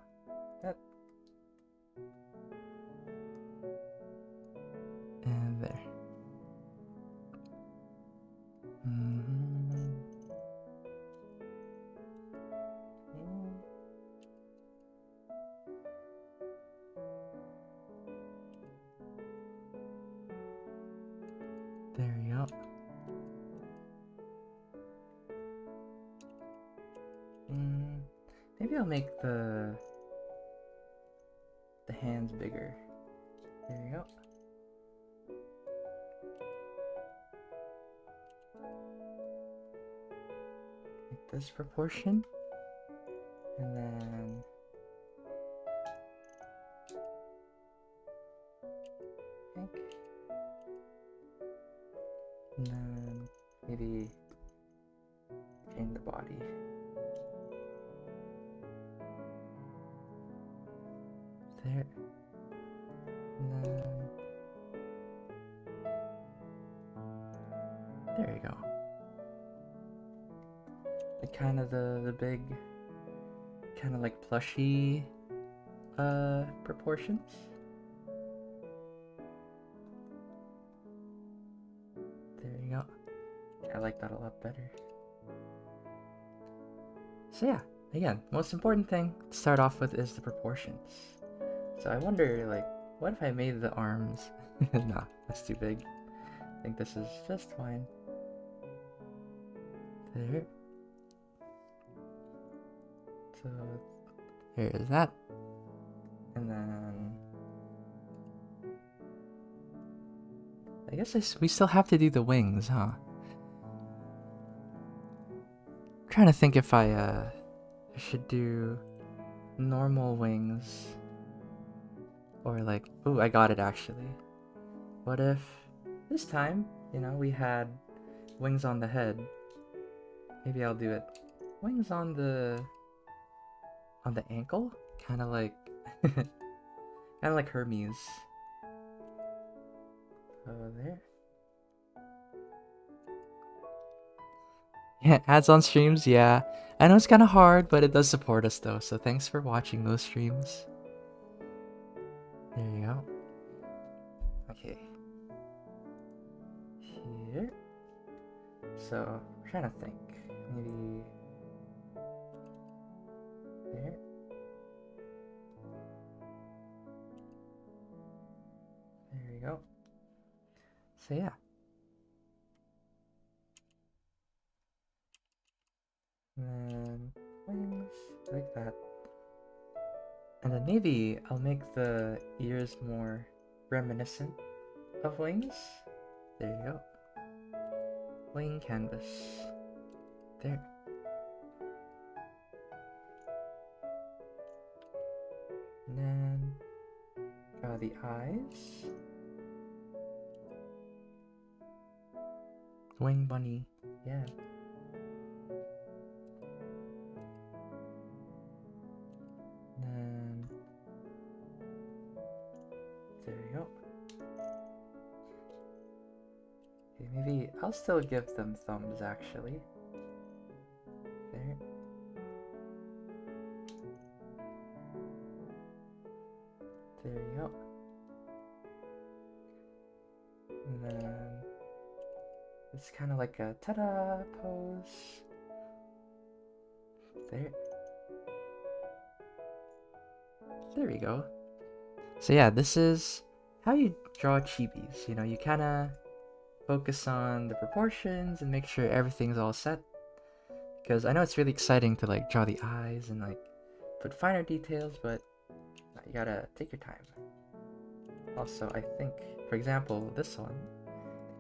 And there. There you go. Maybe I'll make the hands bigger. There you go. Like this proportion. And then maybe change the body. There. And then there you go. Like kind of the big, kind of like plushy proportions. There you go. I like that a lot better. So yeah, again, most important thing to start off with is the proportions. So I wonder, like, what if I made the arms? Nah, that's too big. I think this is just fine. There. So here's that. And then I guess we still have to do the wings, huh? I'm trying to think if I should do normal wings or like, ooh, I got it actually. What if this time, you know, we had wings on the head? Maybe I'll do it wings on the ankle, kind of like Hermes. Oh, there. Yeah, ads on streams, yeah. I know it's kind of hard, but it does support us though, so thanks for watching those streams. There you go. Okay. Here. So, I'm trying to think. Maybe there. There you go. So yeah. And then wings, like that. And then maybe I'll make the ears more reminiscent of wings. There you go. Wing canvas. There. And then draw the eyes. Wing bunny. Yeah. And there you go. Okay, maybe I'll still give them thumbs actually. There. There you go. And then it's kind of like a ta-da pose. There. There we go. So yeah, this is how you draw chibis. You know, you kind of focus on the proportions and make sure everything's all set. Because I know it's really exciting to like draw the eyes and like put finer details, but you gotta take your time. Also, I think, for example, this one,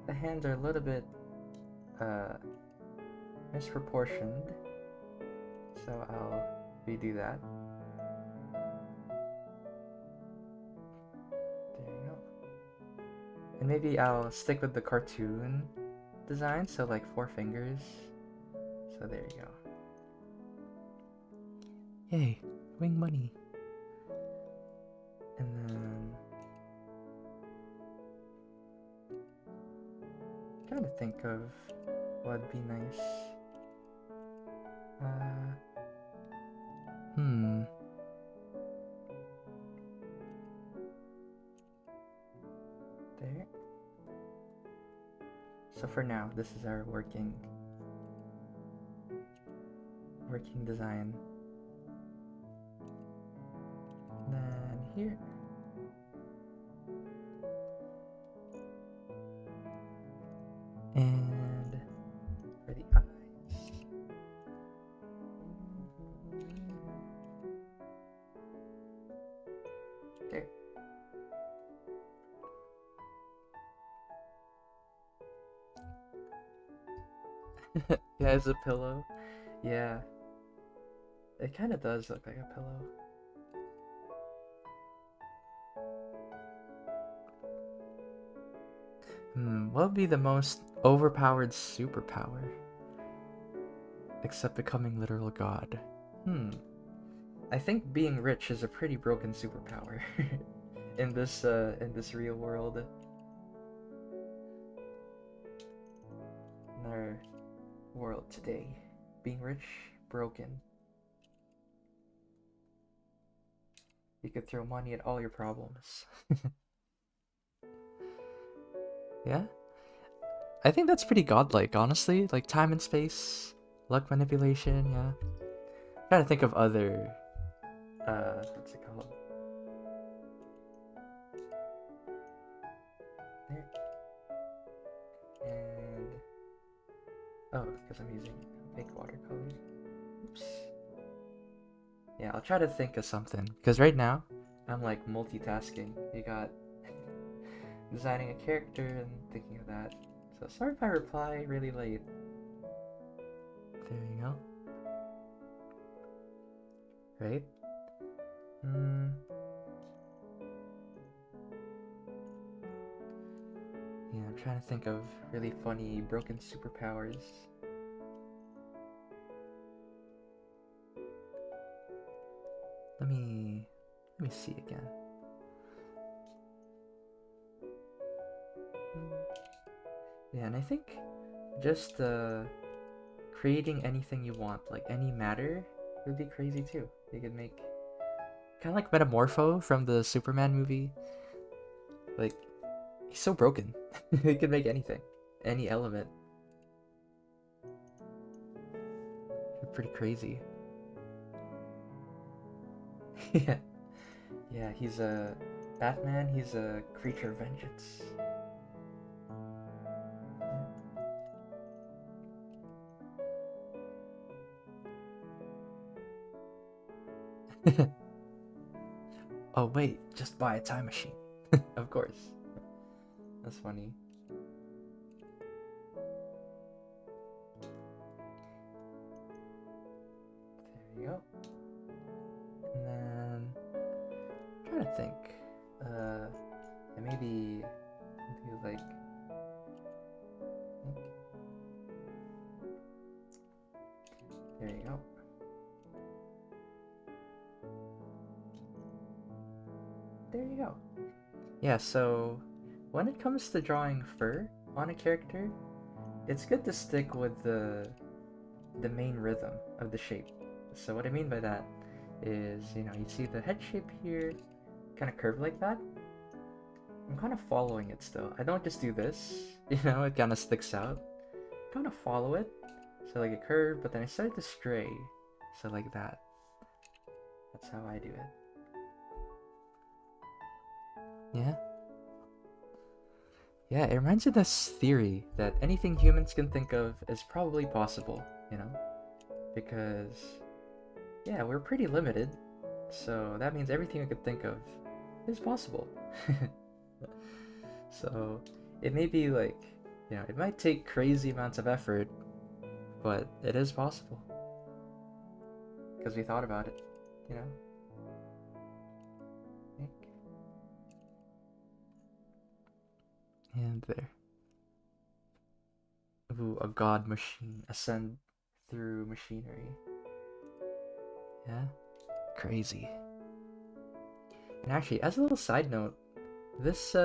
the hands are a little bit misproportioned, so I'll redo that. There you go. And maybe I'll stick with the cartoon design, so like 4 fingers. So there you go. Yay, wing bunny. And then trying to think of what'd be nice. There. So for now, this is our working design. And then here. And for the eyes. There. Yeah, it's a pillow. Yeah. It kind of does look like a pillow. What would be the most overpowered superpower? Except becoming literal god. I think being rich is a pretty broken superpower in this real world. In our world today, being rich, broken. You could throw money at all your problems. Yeah? I think that's pretty godlike, honestly. Like time and space, luck manipulation, yeah. I'm trying to think of other what's it called? There. And oh, because I'm using fake watercolor. Oops. Yeah, I'll try to think of something. Because right now, I'm like multitasking. You got designing a character and thinking of that. So sorry if I reply really late. There you go. Right? Yeah, I'm trying to think of really funny broken superpowers. Let me see again. Yeah, and I think just creating anything you want, like any matter, would be crazy too. You could make kind of like Metamorpho from the Superman movie. Like, he's so broken. He could make anything, any element. Pretty crazy. Yeah, yeah. He's a Batman. He's a creature of vengeance. Oh wait, just buy a time machine. Of course. That's funny. There you go. And then I'm trying to think. Maybe do like there you go. There you go. Yeah, so when it comes to drawing fur on a character, it's good to stick with the main rhythm of the shape. So what I mean by that is, you see the head shape here, kind of curved like that. I'm kind of following it still. I don't just do this, it kind of sticks out. Kind of follow it, so like a curve, but then I started to stray, so like that. That's how I do it. Yeah. Yeah, it reminds me of this theory that anything humans can think of is probably possible, Because, yeah, we're pretty limited, so that means everything we could think of is possible. So, it may be like, it might take crazy amounts of effort, but it is possible. Because we thought about it, And there. Ooh, a god machine. Ascend through machinery. Yeah? Crazy. And actually, as a little side note, this,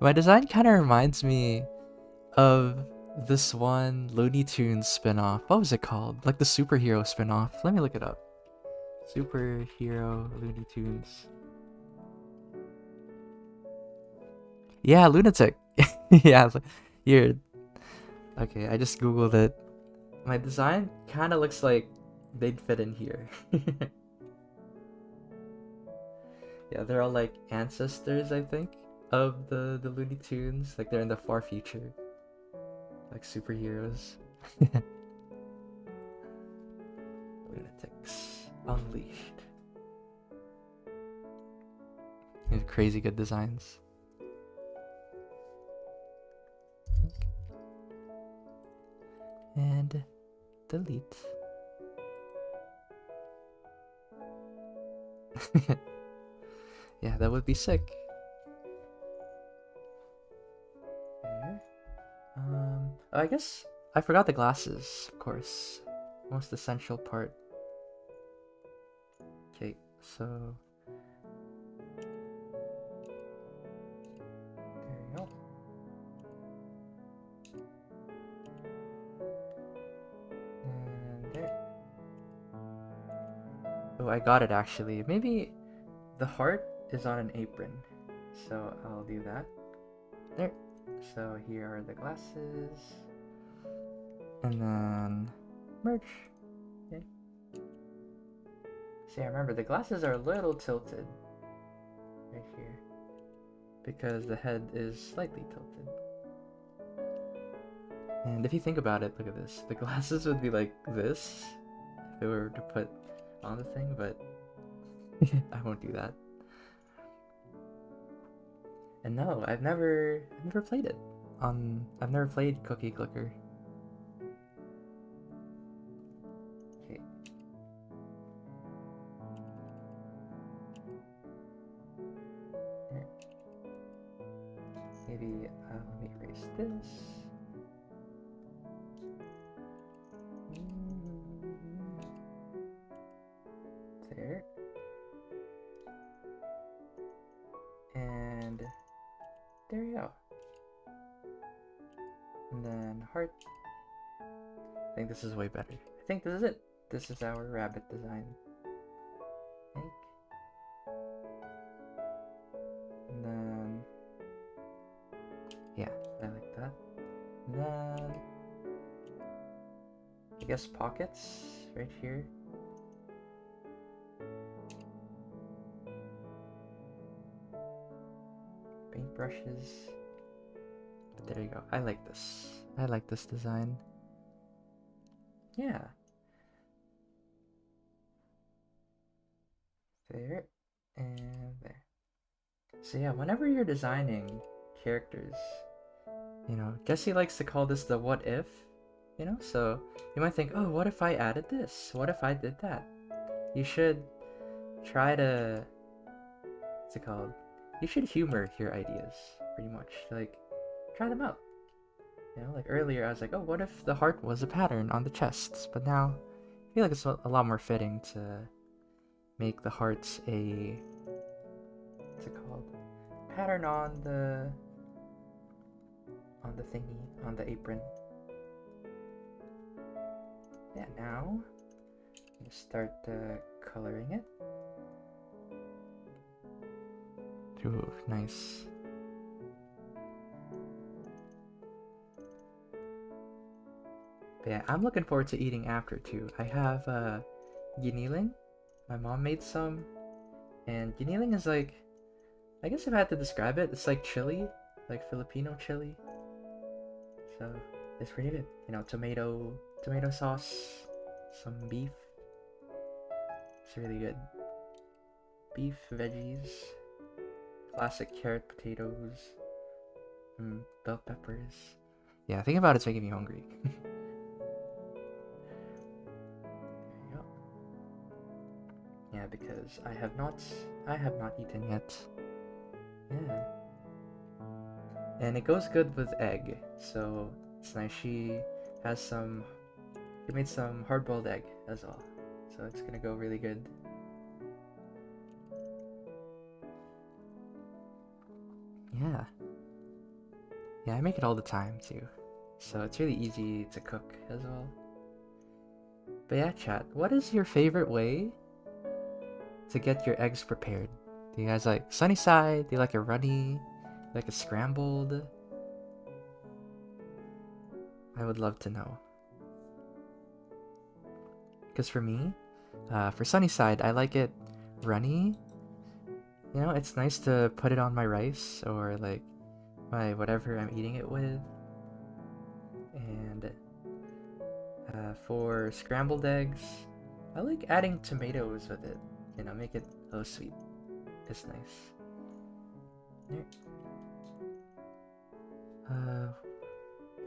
my design kind of reminds me of this one Looney Tunes spin-off. What was it called? Like the superhero spin-off. Let me look it up. Superhero Looney Tunes. Yeah, Lunatic. Yeah, you're... Okay, I just googled it. My design kind of looks like they'd fit in here. Yeah, they're all like ancestors, I think, of the Looney Tunes. Like they're in the far future. Like superheroes. Lunatics Unleashed. These crazy good designs. And delete. Yeah, that would be sick. I guess I forgot the glasses, of course. Most essential part. Okay, so there you go. And there. Oh, I got it actually. Maybe the heart is on an apron. So I'll do that. There. So here are the glasses. And then merch. Okay. See, I remember the glasses are a little tilted right here because the head is slightly tilted. And if you think about it, look at this. The glasses would be like this if it were to put on the thing, but I won't do that. And no, I've never played it on. I've never played Cookie Clicker. Okay. There. Maybe let me erase this. There. And there you go. And then heart. I think this is way better. I think this is it. This is our rabbit design. I think. And then yeah, I like that. And then I guess pockets right here. Paintbrushes. But there you go. I like this. I like this design. Yeah. There and there. So yeah, whenever you're designing characters, you know, Jesse likes to call this the what if, you know? So you might think, oh, what if I added this? What if I did that? You should try to, what's it called? You should humor your ideas, pretty much. Like, try them out. You know, like earlier I was like, oh, what if the heart was a pattern on the chests? But now I feel like it's a lot more fitting to make the hearts a, what's it called? Pattern on the thingy, on the apron. Yeah, now I'm gonna start coloring it. Ooh, nice. But yeah, I'm looking forward to eating after too. I have giniling. My mom made some, and giniling is like, I guess if I had to describe it, it's like chili, like Filipino chili. So it's pretty good. You know, tomato sauce, some beef. It's really good. Beef, veggies, classic carrot, potatoes, bell peppers. Yeah, thinking about it's making me hungry. Yeah, because I have not eaten yet. Yeah. And it goes good with egg, so it's nice. She made some hard-boiled egg as well, so it's gonna go really good. Yeah. Yeah, I make it all the time too, so it's really easy to cook as well. But yeah, chat, what is your favorite way to get your eggs prepared? Do you guys like sunny side? Do you like a runny? Like a scrambled? I would love to know. Because for me, for sunny side, I like it runny. You know, it's nice to put it on my rice or like my whatever I'm eating it with. And for scrambled eggs, I like adding tomatoes with it. You know, make it a little sweet. It's nice. There.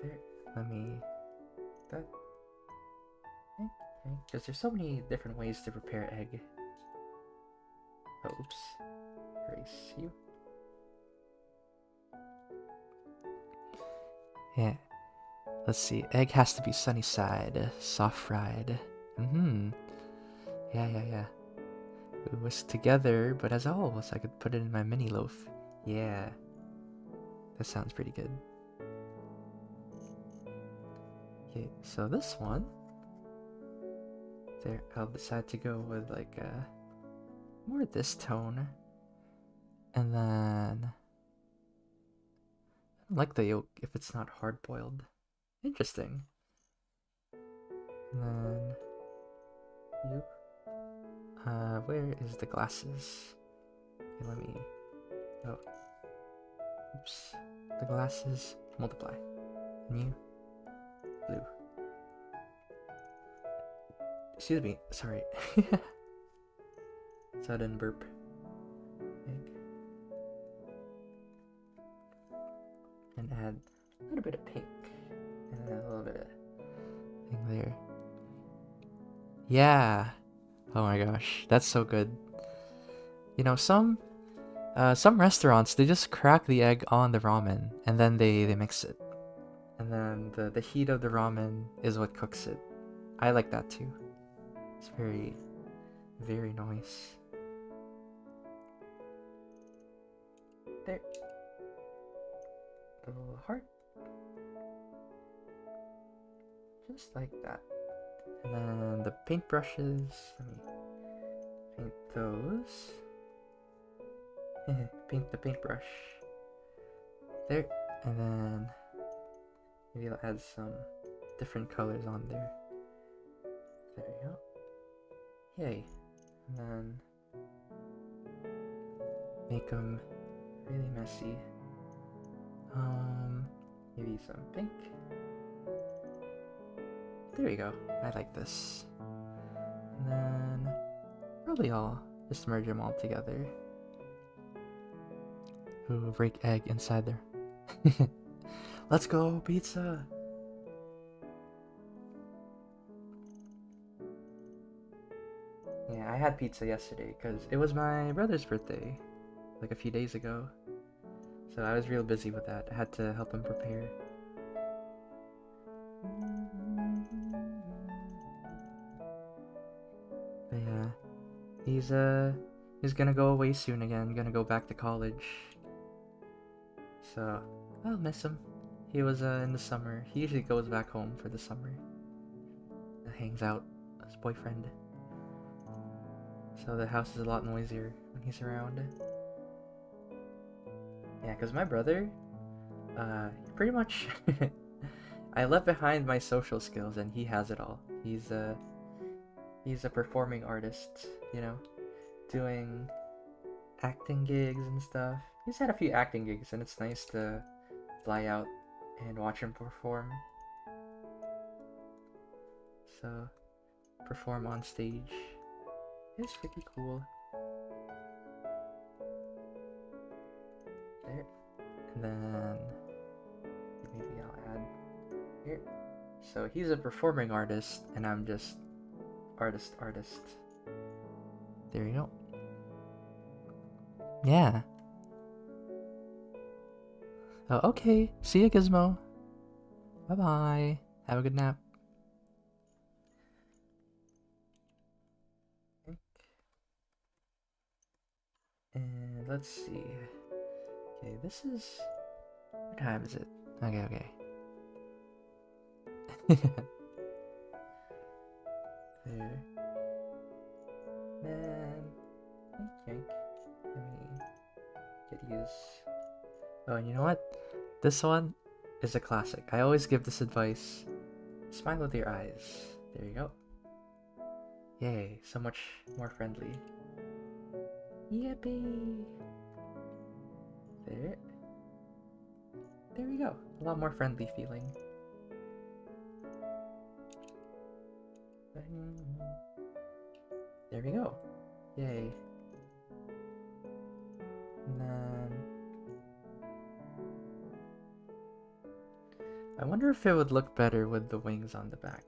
There. Let me. That. Okay. Because there's so many different ways to prepare egg. Oh, oops. Erase you. Yeah. Let's see. Egg has to be sunny side, soft fried. Yeah. It was together, but as a whole, so I could put it in my mini loaf. Yeah. That sounds pretty good. Okay, so this one, there, I'll decide to go with like more this tone, and then I don't like the yolk if it's not hard boiled. Interesting. And then you. Where is the glasses? Okay, let me. Oh. Oops. The glasses multiply. New. Blue. Excuse me. Sorry. Sudden burp. Egg. And add a little bit of pink. And a little bit of thing there. Yeah. Oh my gosh, that's so good. You know, some restaurants, they just crack the egg on the ramen and then they mix it. And then the heat of the ramen is what cooks it. I like that too. It's very, very nice. There. A little heart. Just like that. And then the paintbrushes, let me paint those. Paint the paintbrush. There. And then maybe I'll add some different colors on there. There you go. Yay. And then make them really messy. Maybe some pink. There we go. I like this. And then probably I'll just merge them all together. Ooh, break egg inside there. Let's go, pizza! Yeah, I had pizza yesterday because it was my brother's birthday, like a few days ago. So I was real busy with that. I had to help him prepare. But yeah, he's gonna go away soon again, gonna go back to college. So I'll miss him. He was in the summer. He usually goes back home for the summer. Hangs out with his boyfriend. So the house is a lot noisier when he's around. Yeah, because my brother, pretty much, I left behind my social skills and he has it all. He's a performing artist, you know, doing acting gigs and stuff. He's had a few acting gigs and it's nice to fly out and watch him perform. So, perform on stage. It's pretty cool. There. And then maybe I'll add here. So he's a performing artist and I'm just artist. There you go. Yeah. Oh, okay. See ya, Gizmo. Bye-bye. Have a good nap. And let's see. Okay, this is... What time is it? Okay. There. Then... Yank. Let me get use. Oh, and you know what? This one is a classic. I always give this advice. Smile with your eyes. There you go. Yay, so much more friendly. Yippee! There. There we go. A lot more friendly feeling. There we go. Yay. And then... I wonder if it would look better with the wings on the back.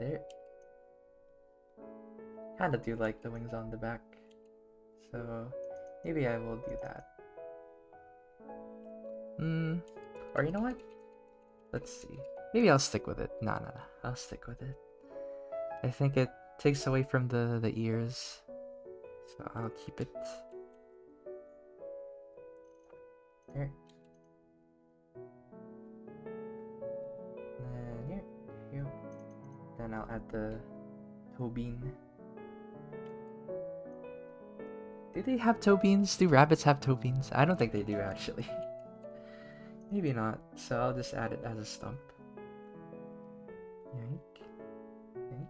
There. Kinda do like the wings on the back. So maybe I will do that. Or you know what? Let's see. Maybe I'll stick with it. No. I'll stick with it. I think it takes away from the ears. So I'll keep it. There. And here. Here. Then I'll add the toe bean. Do they have toe beans? Do rabbits have toe beans? I don't think they do, actually. Maybe not. So I'll just add it as a stump. Yank. Yank.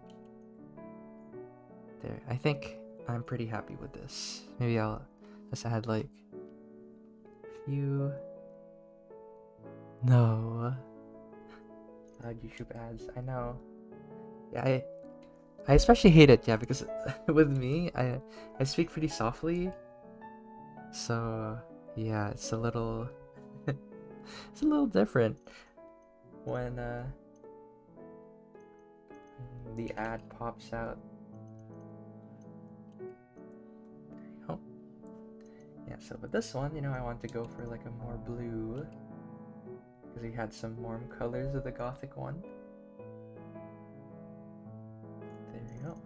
There. I think I'm pretty happy with this. Maybe I'll just add like a few. No. YouTube ads. I know. Yeah, I especially hate it, yeah, because with me, I speak pretty softly. So yeah, it's a little it's a little different when the ad pops out. Oh. Yeah, so with this one, I want to go for like a more blue because we had some warm colors of the gothic one. There we go.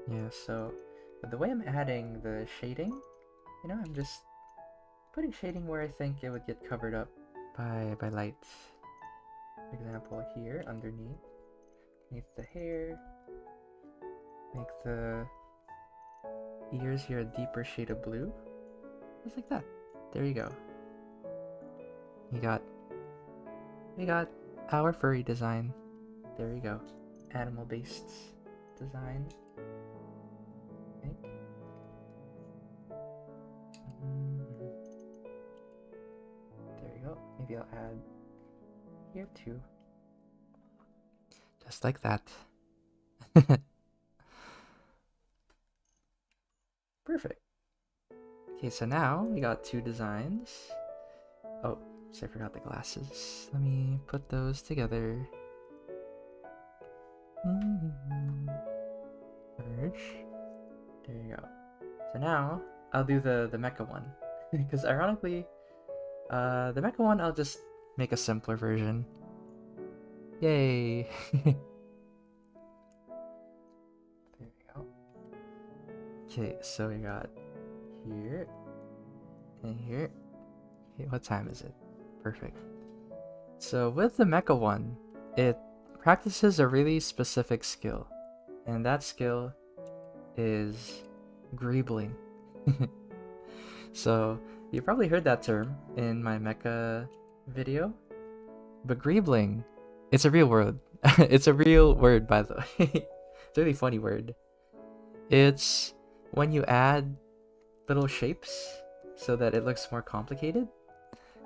Yeah, so the way I'm adding the shading, I'm just putting shading where I think it would get covered up by light. For example, here underneath the hair, make the ears here a deeper shade of blue, just like that. There you go. We got our furry design. There you go. Animal-based design. Okay. There you go. Maybe I'll add here too. Just like that. Perfect. Okay, so now we got two designs. Oh, so I forgot the glasses. Let me put those together. Merge. There you go. So now I'll do the mecha one. Because ironically, the mecha one I'll just make a simpler version. Yay! There we go. Okay, so we got here and here. Okay, what time is it? Perfect. So with the mecha one, it practices a really specific skill, and that skill is greebling. So you probably heard that term in my mecha video, but greebling, it's a real word. It's a real word, by the way. It's a really funny word. It's when you add little shapes so that it looks more complicated.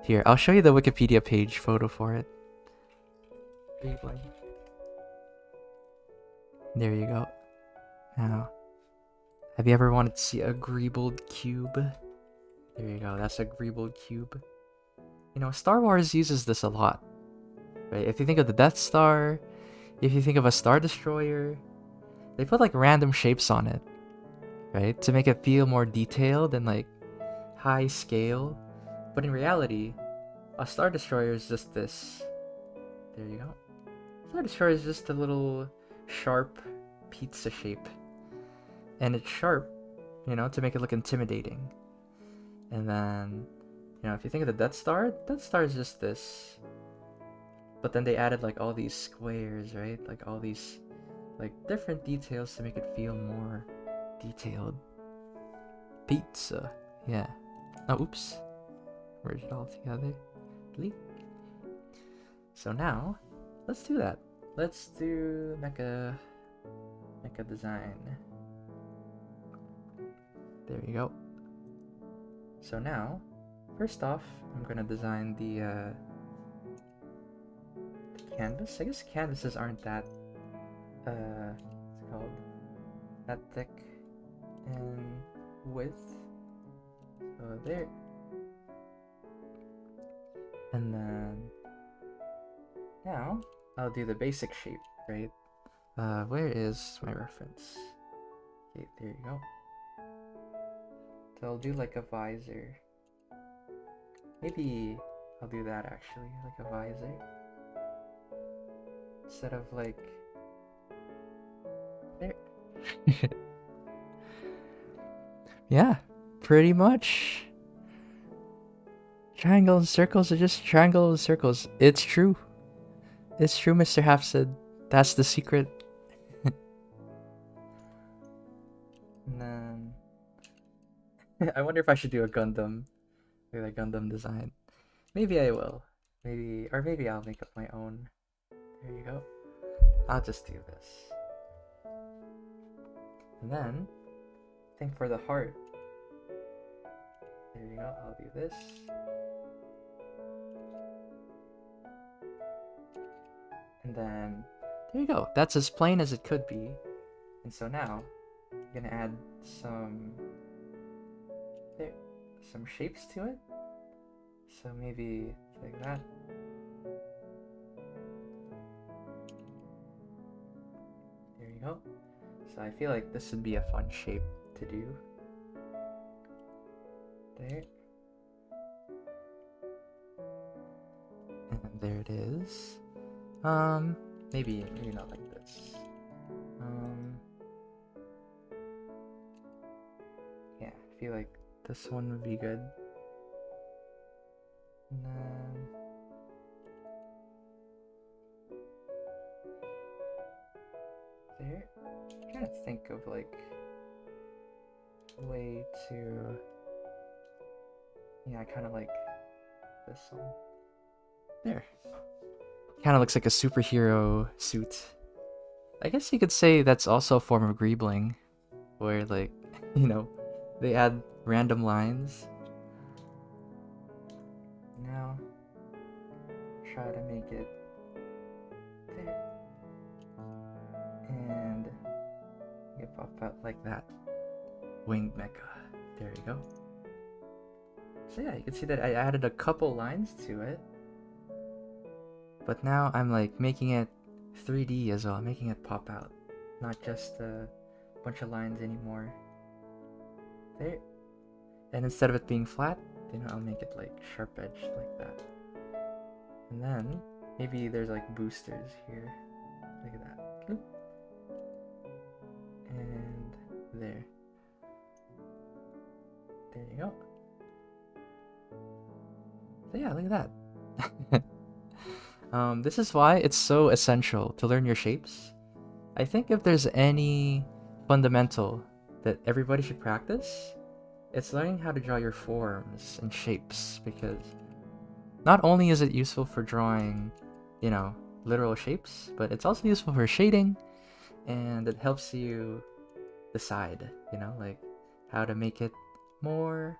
Here, I'll show you the Wikipedia page photo for it. Greebling. There you go. Now, have you ever wanted to see a greebled cube? There you go, that's a greebled cube. Star Wars uses this a lot. Right? If you think of the Death Star, if you think of a Star Destroyer, they put like random shapes on it, right? To make it feel more detailed and like high scale. But in reality, a Star Destroyer is just this. There you go. Star Destroyer is just a little sharp pizza shape. And it's sharp, to make it look intimidating. And then, if you think of the Death Star is just this. But then they added like all these squares, right? Like all these like different details to make it feel more detailed. Pizza. Yeah. Oh, oops. Merge it all together. Delete. So now, let's do that. Let's do mecha design. There you go. So now, first off, I'm gonna design the canvas. I guess canvases aren't that what's it called? That thick and width. So there. And then now I'll do the basic shape, right? Where is my reference? Okay, there you go. So I'll do like a visor. Maybe I'll do that actually, like a visor. Instead of like there. Yeah, pretty much. Triangle and circles are just triangle and circles. It's true. It's true, Mr. Half said. That's the secret. And then I wonder if I should do a Gundam. Like a Gundam design. Maybe I will. Maybe I'll make up my own. There you go. I'll just do this. And then I think for the heart. There you go, I'll do this. And then there you go. That's as plain as it could be. And so now I'm gonna add some shapes to it. So maybe like that. There you go. So I feel like this would be a fun shape to do. There. And there it is. Maybe not like this. Yeah, I feel like this one would be good. And then there. I'm trying to think of like a way to, yeah, kind of like this one. There. Kind of looks like a superhero suit. I guess you could say that's also a form of greebling, where like, you know, they add random lines. Now, try to make it there. And you pop out like that. Winged mecha. There you go. So yeah, you can see that I added a couple lines to it. But now I'm like making it 3D as well, making it pop out. Not just a bunch of lines anymore. There. And instead of it being flat, you know, I'll make it like sharp edged like that. And then maybe there's like boosters here. Look at that. Bloop. And there. There you go. So yeah, look at that. This is why it's so essential to learn your shapes. I think if there's any fundamental that everybody should practice, it's learning how to draw your forms and shapes, because not only is it useful for drawing, you know, literal shapes, but it's also useful for shading, and it helps you decide, you know, like how to make it more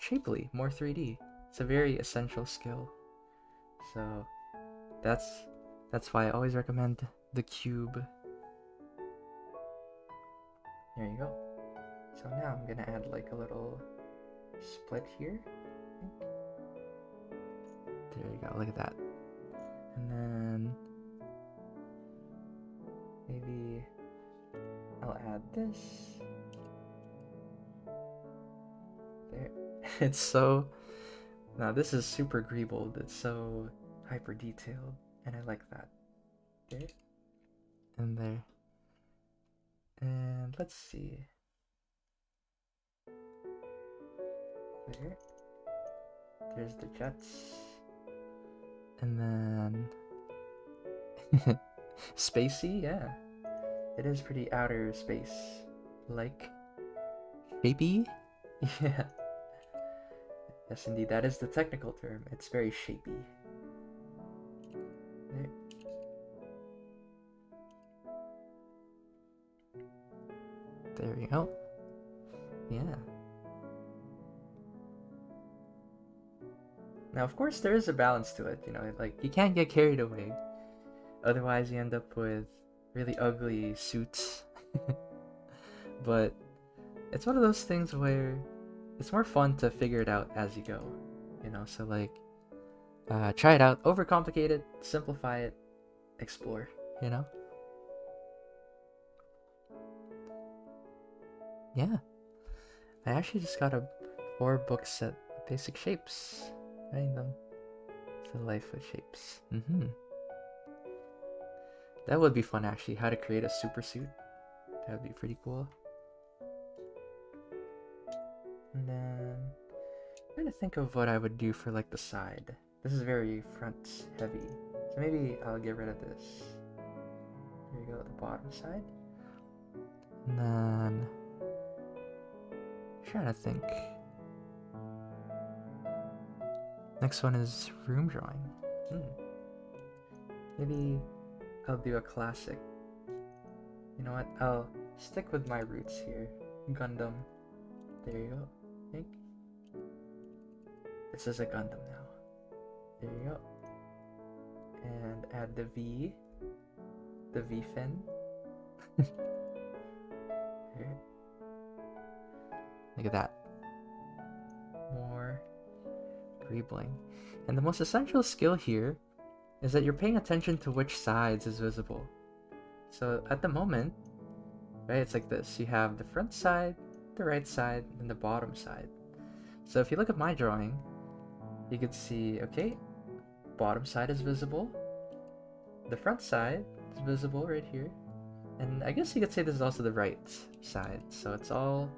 shapely, more 3D. It's a very essential skill. So that's why I always recommend the cube. There you go. So now I'm gonna add like a little split here. There you go, look at that. And then maybe I'll add this. There. It's so, now this is super greebled. It's so hyper detailed, and I like that. There. And there. And let's see. There. There's the jets. And then spacey, yeah. It is pretty outer space. Like shapey? Yeah. Yes indeed, that is the technical term. It's very shapey. There. There we go. Yeah. Now, of course, there is a balance to it, you know, like, you can't get carried away. Otherwise, you end up with really ugly suits. But it's one of those things where it's more fun to figure it out as you go, you know, so like, try it out, overcomplicate it, simplify it, explore, you know? Yeah. I actually just got a 4 book set basic shapes. Random. The life with shapes. That would be fun actually, how to create a super suit. That would be pretty cool. And then I'm trying to think of what I would do for like the side. This is very front heavy. So maybe I'll get rid of this. There you go, the bottom side. And then I'm trying to think. Next one is room drawing. Maybe I'll do a classic. You know what? I'll stick with my roots here. Gundam. There you go. Think. This is a Gundam now. There you go. And add the V. The V fin. Here. Look at that. More greebling. And the most essential skill here is that you're paying attention to which sides is visible. So at the moment, right, it's like this. You have the front side, the right side, and the bottom side. So if you look at my drawing, you could see, okay, bottom side is visible, the front side is visible right here, and I guess you could say this is also the right side. So it's all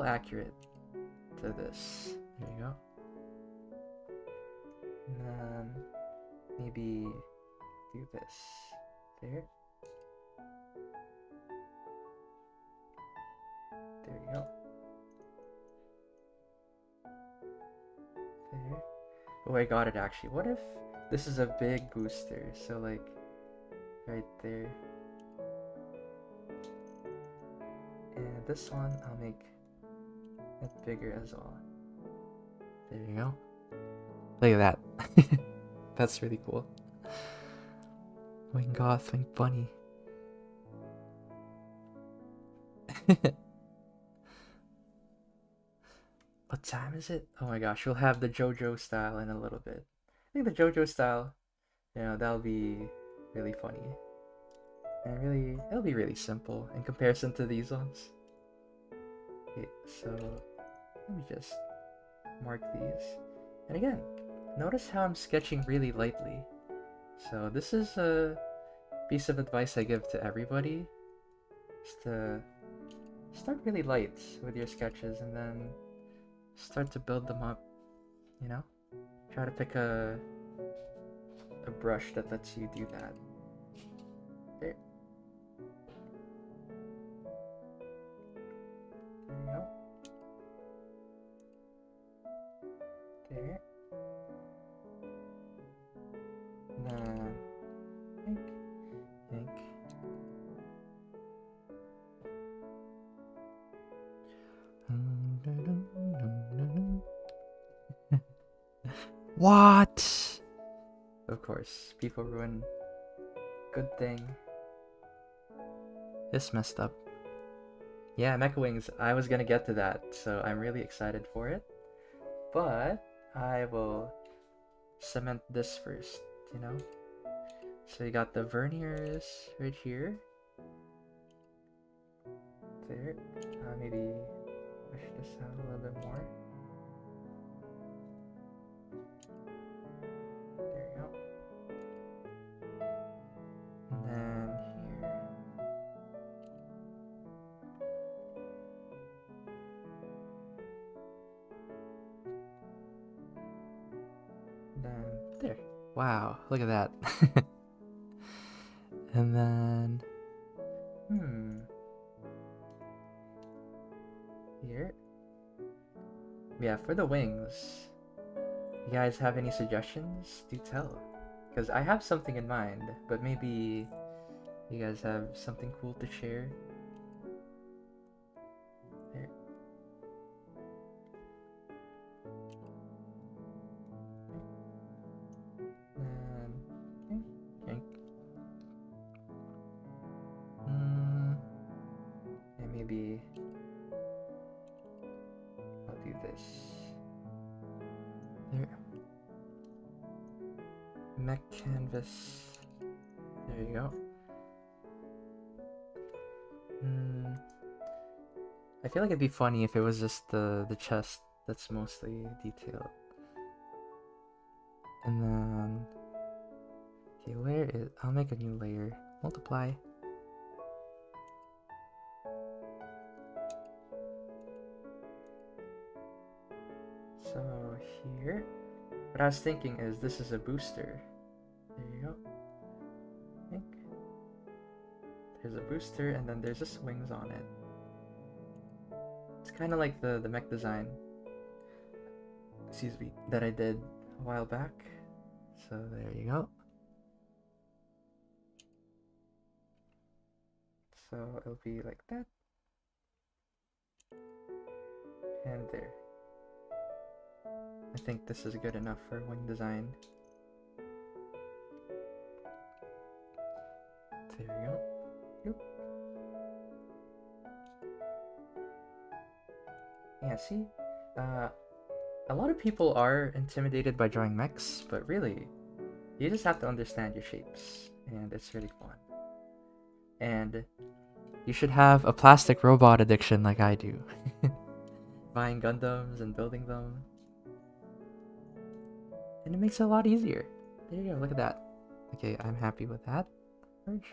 accurate to this. There you go. And then maybe do this there. There you go. There. Oh, I got it actually. What if this is a big booster? So like right there. And this one I'll make it bigger as well. There you go. Look at that. That's really cool. Wing Goth, Wing Bunny. What time is it? Oh my gosh, we'll have the JoJo style in a little bit. I think the JoJo style, you know, that'll be really funny. And it'll be really simple in comparison to these ones. Okay, so let me just mark these. And again, notice how I'm sketching really lightly. So this is a piece of advice I give to everybody. Is to start really light with your sketches and then start to build them up, you know? Try to pick a brush that lets you do that. There. There you go. There. Then think. What? Of course, people ruin good thing. It's messed up. Yeah, Mecha Wings, I was gonna get to that, so I'm really excited for it. But I will cement this first, you know? So you got the verniers right here. There. Maybe push this out a little bit more. There you go. And then here. Then there. Wow, look at that. And then here. Yeah, for the wings, you guys have any suggestions? Do tell. Because I have something in mind, but maybe you guys have something cool to share. There. And maybe I'll do this. There. Mech canvas. There you go. I feel like it'd be funny if it was just the chest that's mostly detailed. And then, okay, layer is, I'll make a new layer, multiply. So here, what I was thinking is this is a booster. There you go. I think there's a booster and then there's just wings on it. It's kind of like the mech design, excuse me, that I did a while back. So there you go. So it'll be like that. And there. I think this is good enough for wing design. There we go. Yep. Yeah, see? A lot of people are intimidated by drawing mechs, but really, you just have to understand your shapes, and it's really fun. And you should have a plastic robot addiction like I do. Buying Gundams and building them. And it makes it a lot easier. There you go, look at that. Okay, I'm happy with that. Merge.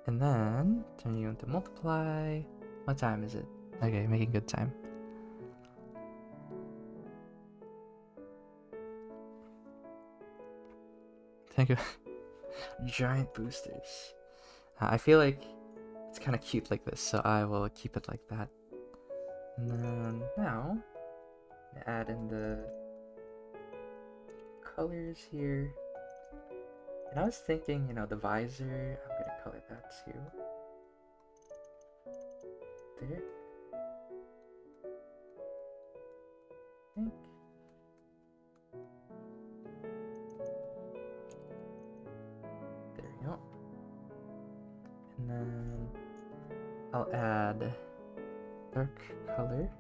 And then, turn you into multiply. What time is it? Okay, making good time. Thank you. Giant boosters. I feel like it's kind of cute like this, so I will keep it like that. And then now, add in the colors here. And I was thinking, you know, the visor, I'm gonna color that too. There. I think. There we go. And then I'll add dark color.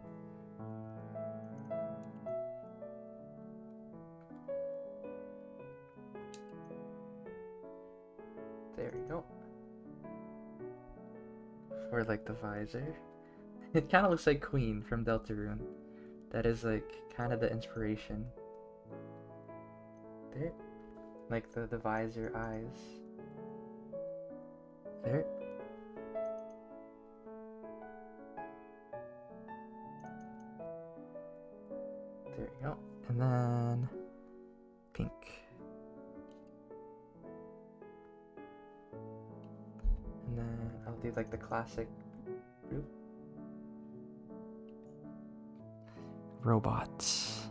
There we go. For like the visor. It kind of looks like Queen from Deltarune. That is like kind of the inspiration. There. Like the visor eyes. There. There we go. And then pink. And then I'll do like the classic blue. Robots.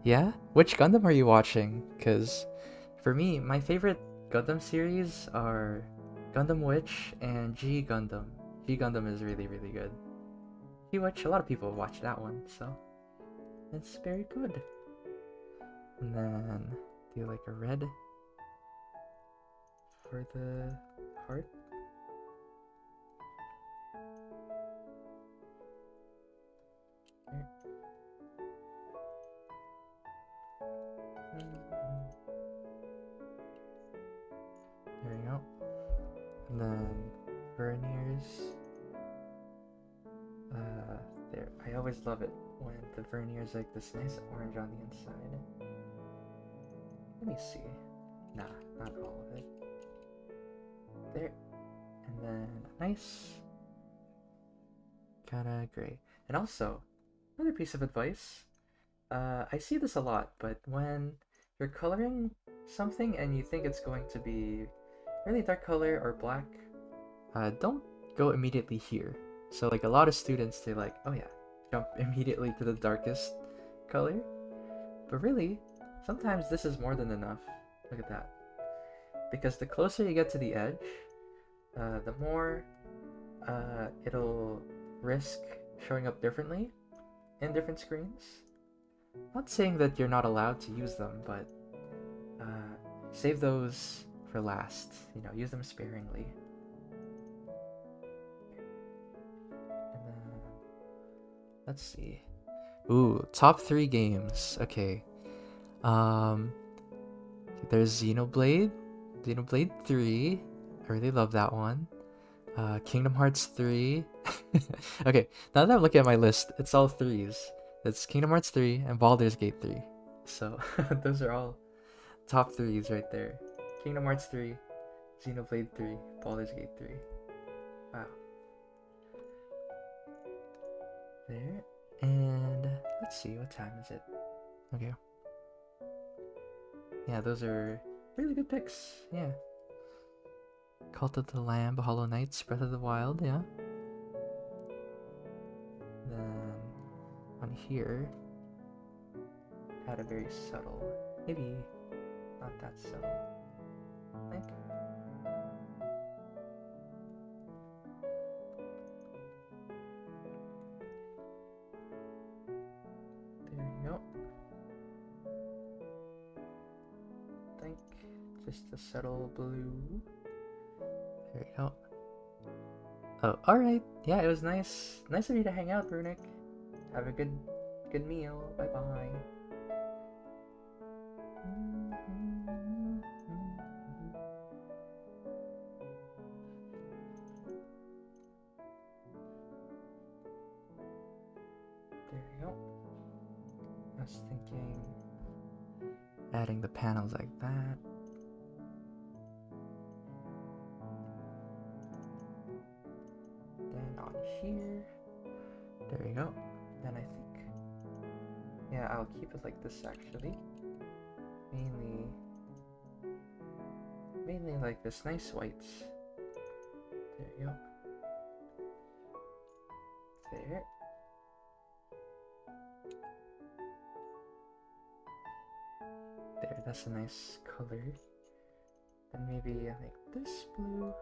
Yeah? Which Gundam are you watching? Because for me, my favorite Gundam series are Gundam Witch and G Gundam. G Gundam is really, really good. G Witch, a lot of people watch that one, so it's very good. And then do like a red for the heart. There we go. And then verniers. There. I always love it when the verniers like this nice orange on the inside. Let me see. Nah, not all of it. There. And then nice kinda gray. And also, another piece of advice. I see this a lot, but when you're coloring something and you think it's going to be really dark color or black, don't go immediately here. So like a lot of students, they like, oh yeah, jump immediately to the darkest color. But really, sometimes this is more than enough. Look at that. Because the closer you get to the edge, the more it'll risk showing up differently in different screens. Not saying that you're not allowed to use them, but save those for last. You know, use them sparingly. And then, let's see. Ooh, top 3 games. Okay. There's Xenoblade 3. I really love that one. Kingdom Hearts 3. Okay, now that I'm looking at my list, it's all 3s. It's Kingdom Hearts 3 and Baldur's Gate 3. So those are all top 3s right there. Kingdom Hearts 3, Xenoblade 3, Baldur's Gate 3. Wow. There. And let's see, what time is it? Okay. Yeah, those are really good picks. Yeah. Cult of the Lamb, Hollow Knights, Breath of the Wild, yeah. Then on here, had a very subtle, maybe not that subtle, I think. There you go. I think just a subtle blue. There you go. Oh, alright. Yeah, it was nice. Nice of you to hang out, Runic. Have a good meal. Bye-bye. There you go. I was thinking adding the panels like that. Then on here. There you go. Then I think, yeah, I'll keep it like this actually. Mainly like this nice whites. There you go. There. There, that's a nice color. Then maybe like this blue.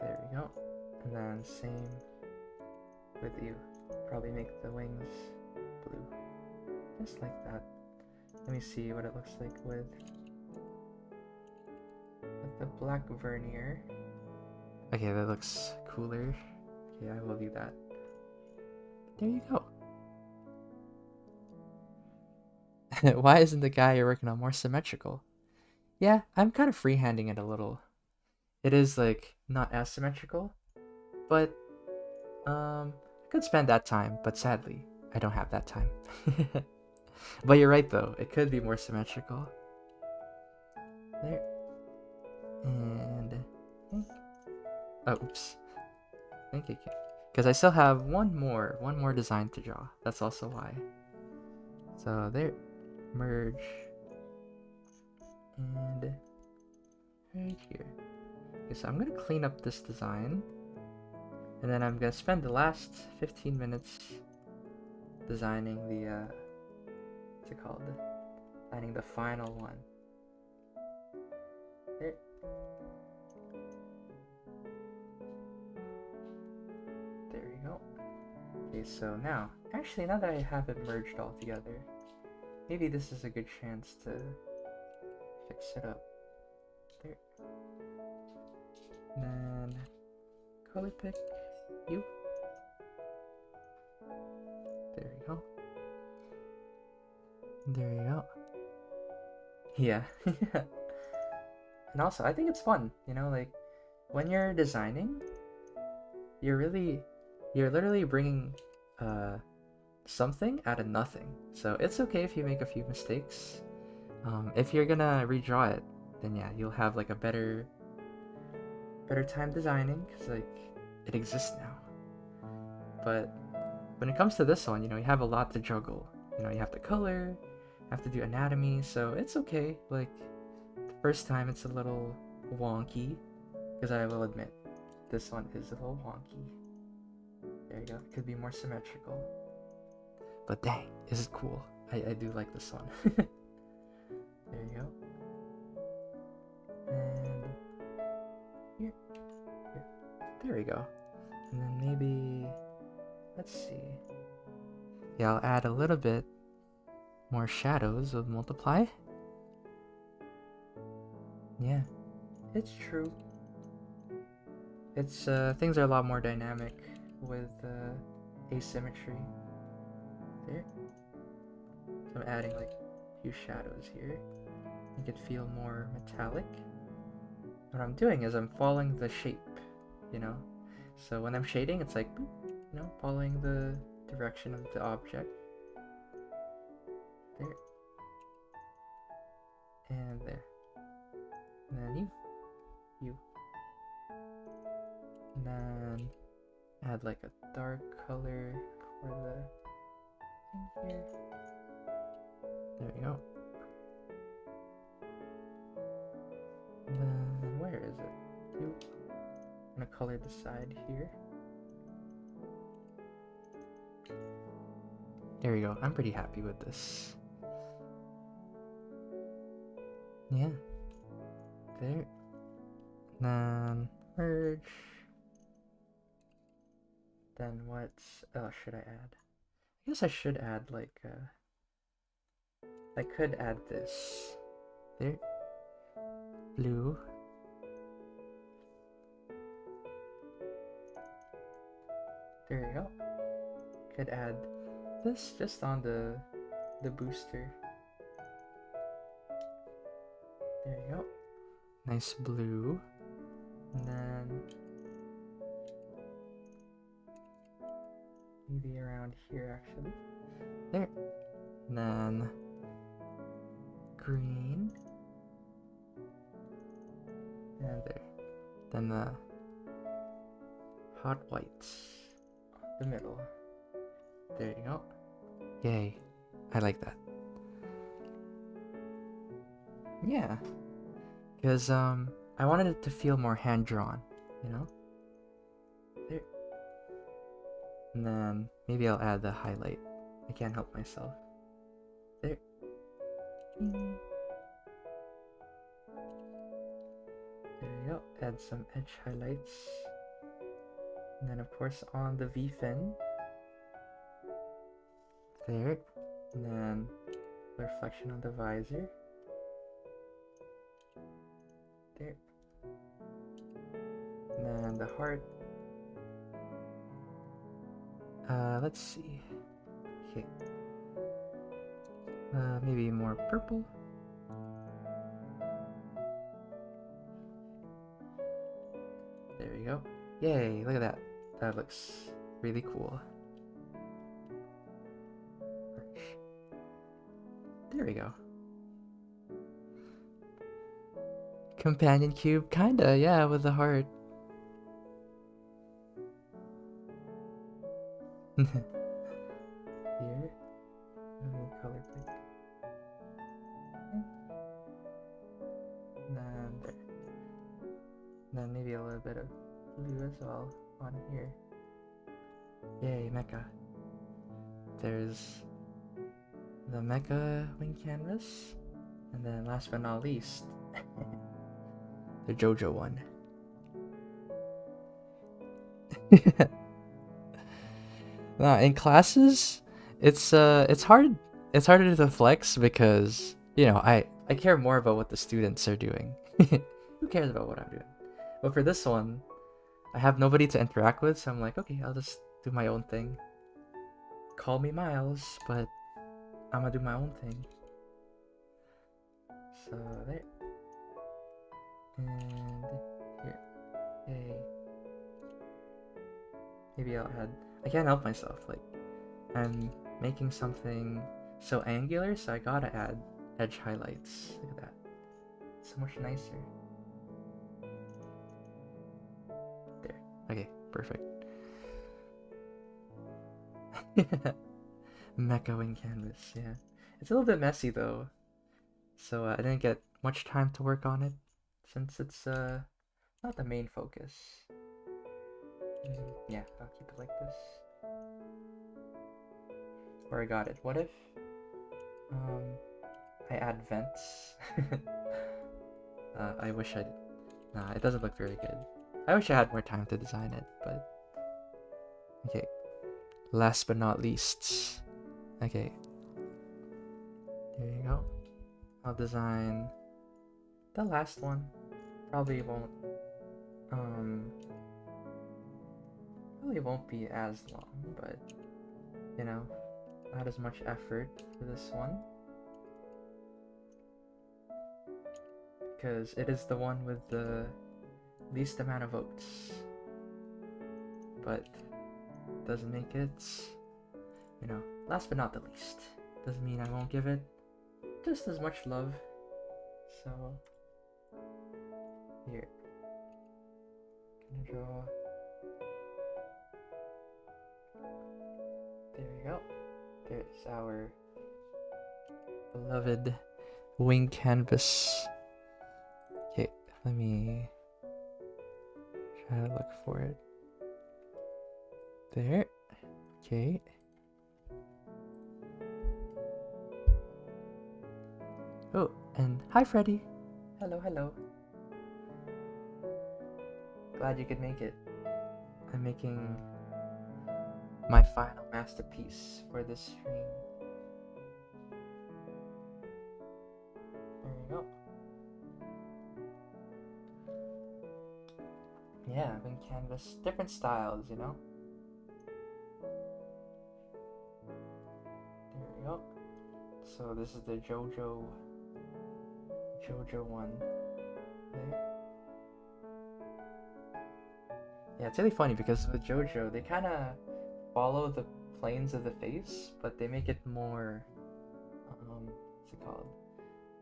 There we go. And then same with you. Probably make the wings blue. Just like that. Let me see what it looks like with the black vernier. Okay, that looks cooler. Okay, I will do that. There you go. Why isn't the guy you're working on more symmetrical? Yeah, I'm kind of freehanding it a little. It is like not as symmetrical, but I could spend that time, but sadly, I don't have that time. But you're right though, it could be more symmetrical. There. And I think, oh, oops. I think it can, because I still have one more design to draw. That's also why. So there, merge, and right here. Okay, so I'm gonna clean up this design, and then I'm gonna spend the last 15 minutes designing the what's it called? Designing the final one. There. There we go. Okay, so now, actually, now that I have it merged all together, maybe this is a good chance to fix it up. There. And then color pick you. There you go. There you go. Yeah. And also, I think it's fun, you know, like when you're designing, you're literally bringing something out of nothing. So it's okay if you make a few mistakes. If you're gonna redraw it, then yeah, you'll have like a better time designing, because like it exists now. But when it comes to this one, you know, you have a lot to juggle. You know, you have to color, you have to do anatomy, so it's okay. Like the first time it's a little wonky, because I will admit this one is a little wonky. There you go. It could be more symmetrical. But dang, this is cool. I do like this one. There you go. And here. There we go. And then maybe, let's see. Yeah, I'll add a little bit more shadows with multiply. Yeah, it's true. It's things are a lot more dynamic with asymmetry. There. So I'm adding like a few shadows here. Make it feel more metallic. What I'm doing is I'm following the shape, you know? So when I'm shading, it's like, you know, following the direction of the object. There. And there. And then you. And then add like a dark color for the thing here. There we go. And then where is it? You. I'm gonna color the side here. There we go. I'm pretty happy with this. Yeah. There. Then merge. Then what should I add? I guess I should add like I could add this. There. Blue. There you go. Could add this just on the booster. There you go. Nice blue. And then maybe around here actually. There. And then green. And there. Then the hot whites. The middle. There you go. Yay. I like that. Yeah. Because I wanted it to feel more hand-drawn, you know? There. And then maybe I'll add the highlight. I can't help myself. There. There you go. Add some edge highlights. And then of course on the V-fin. There. And then reflection on the visor. There. And then the heart. Let's see. Okay. Maybe more purple. There we go. Yay, look at that. That looks really cool. There we go. Companion cube, kinda, yeah, with the heart. Here. Let me color pick. And then there. And then maybe a little bit of blue as well on here. Yay, mecha. There's the mecha wing canvas. And then last but not least, the JoJo one. Now, in classes, it's hard. It's harder to flex because I care more about what the students are doing. Who cares about what I'm doing? But for this one, I have nobody to interact with, so I'm like, okay, I'll just do my own thing. Call me Miles, but I'm gonna do my own thing. So there. And here. Yay. Maybe I'll add. I can't help myself. Like, I'm making something so angular, so I gotta add edge highlights. Look at that. So much nicer. There. Okay, perfect. Mecha wing canvas, yeah. It's a little bit messy though, so I didn't get much time to work on it since it's not the main focus. Yeah, I'll keep it like this. Or I got it. What if I add vents? I wish I did. Nah, it doesn't look very good. I wish I had more time to design it, but okay. Last but not least. Okay. There you go. I'll design the last one. Probably won't be as long, but not as much effort for this one. Because it is the one with the least amount of votes. But doesn't make it you know, last but not the least, doesn't mean I won't give it just as much love. So here, gonna draw. There we go. There's our beloved wing canvas. Okay, let me try to look for it. There. Okay. Oh, and hi Freddy. Hello, hello. Glad you could make it. I'm making my final masterpiece for this stream. There we go. Yeah, wing canvas, different styles, you know? There we go. So this is the JoJo one. There. Yeah, it's really funny because with JoJo, they kind of follow the planes of the face, but they make it more, what's it called?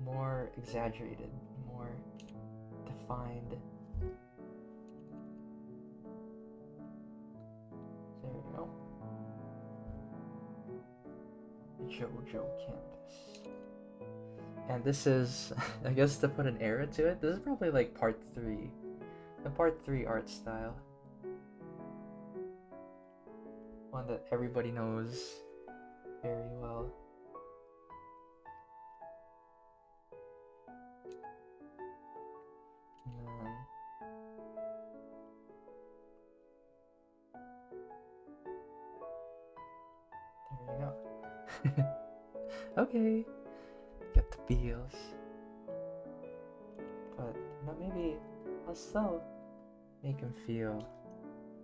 More exaggerated, more defined. There we go. JoJo canvas. And this is, I guess to put an era to it, this is probably like part 3. The part 3 art style. One that everybody knows very well. And then there you go. Okay, get the feels. But you know, maybe I'll still make him feel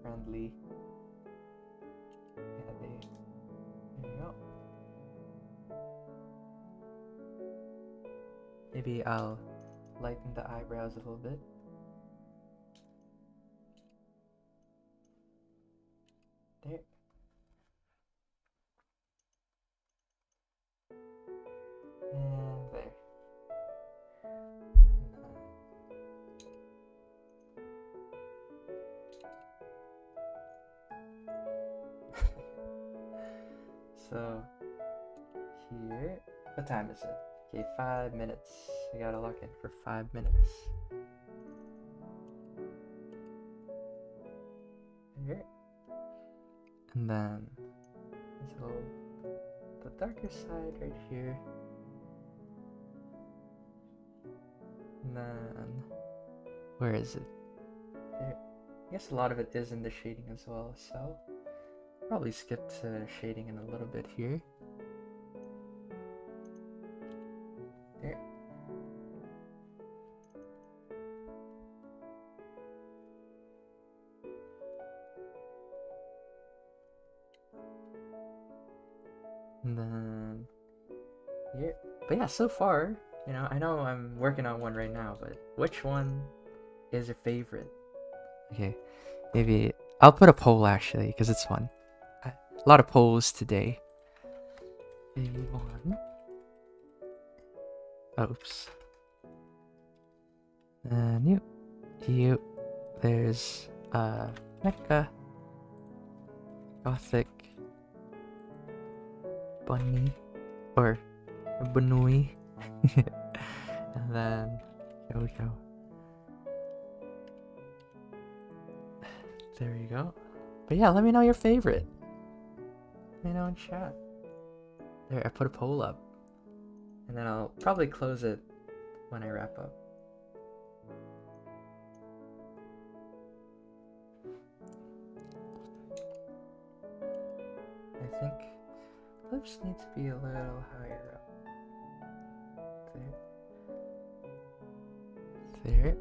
friendly. Yeah, there you go. Maybe I'll lighten the eyebrows a little bit. There. And there. So here, what time is it? Okay, 5 minutes. We gotta lock in for 5 minutes. Here. And then so the darker side right here. And then where is it? There. I guess a lot of it is in the shading as well, so probably skip to shading in a little bit here. There. And then here. But yeah, so far, you know, I know I'm working on one right now, but which one is your favorite? Okay, maybe I'll put a poll actually, because it's fun. A lot of polls today. Maybe one. Oops. And you. There's Mecha, Gothic, Bunny, or Bunui, and then JoJo. There you go. But yeah, let me know your favorite. Let me know in chat. There, I put a poll up. And then I'll probably close it when I wrap up. I think lips need to be a little higher up. There. There.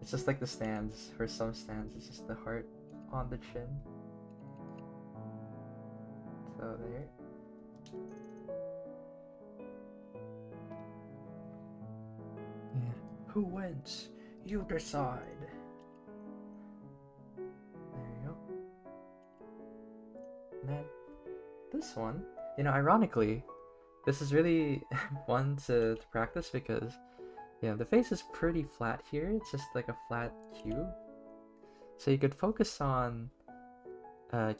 It's just like the stands. For some stands, it's just the heart on the chin. So there. Yeah. Who wins? You decide. There you go. And then this one, ironically, this is really fun to practice because, the face is pretty flat here. It's just like a flat cube. So you could focus on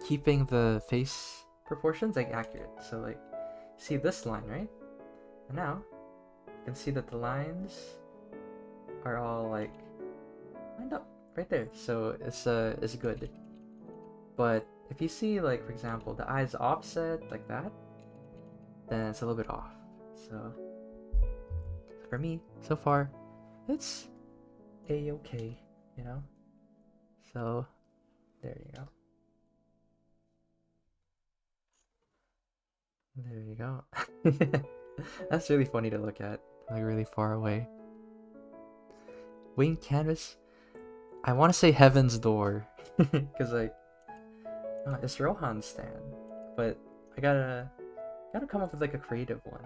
keeping the face proportions like accurate. So like, see this line, right? And now you can see that the lines are all like lined up right there. So it's good. But if you see, like, for example, the eyes offset like that, then it's a little bit off. So for me, so far, it's a-okay, So there you go. There you go. That's really funny to look at, like really far away. Wing canvas. I want to say Heaven's Door, because like it's Rohan's stand, but I gotta come up with like a creative one.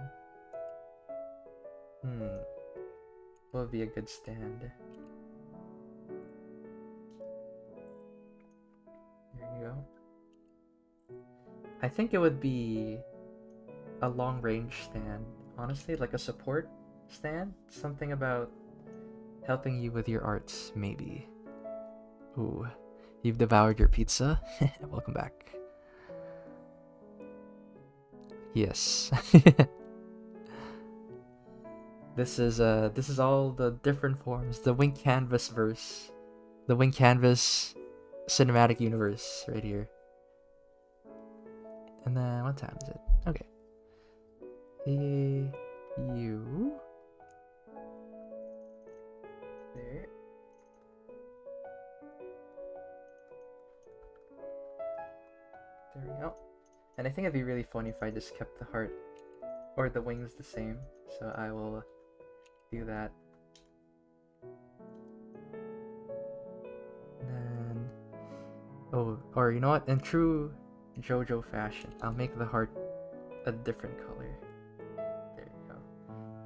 What would be a good stand? There you go. I think it would be a long range stand, honestly, like a support stand. Something about helping you with your arts, maybe. Ooh, you've devoured your pizza? Welcome back. Yes. This is all the different forms. The Wing Canvas verse. The Wing Canvas cinematic universe right here. And then what time is it? Okay. You. There. There we go. And I think it'd be really funny if I just kept the heart or the wings the same. So I will do that. And then, or you know what? In true JoJo fashion, I'll make the heart a different color. There you go.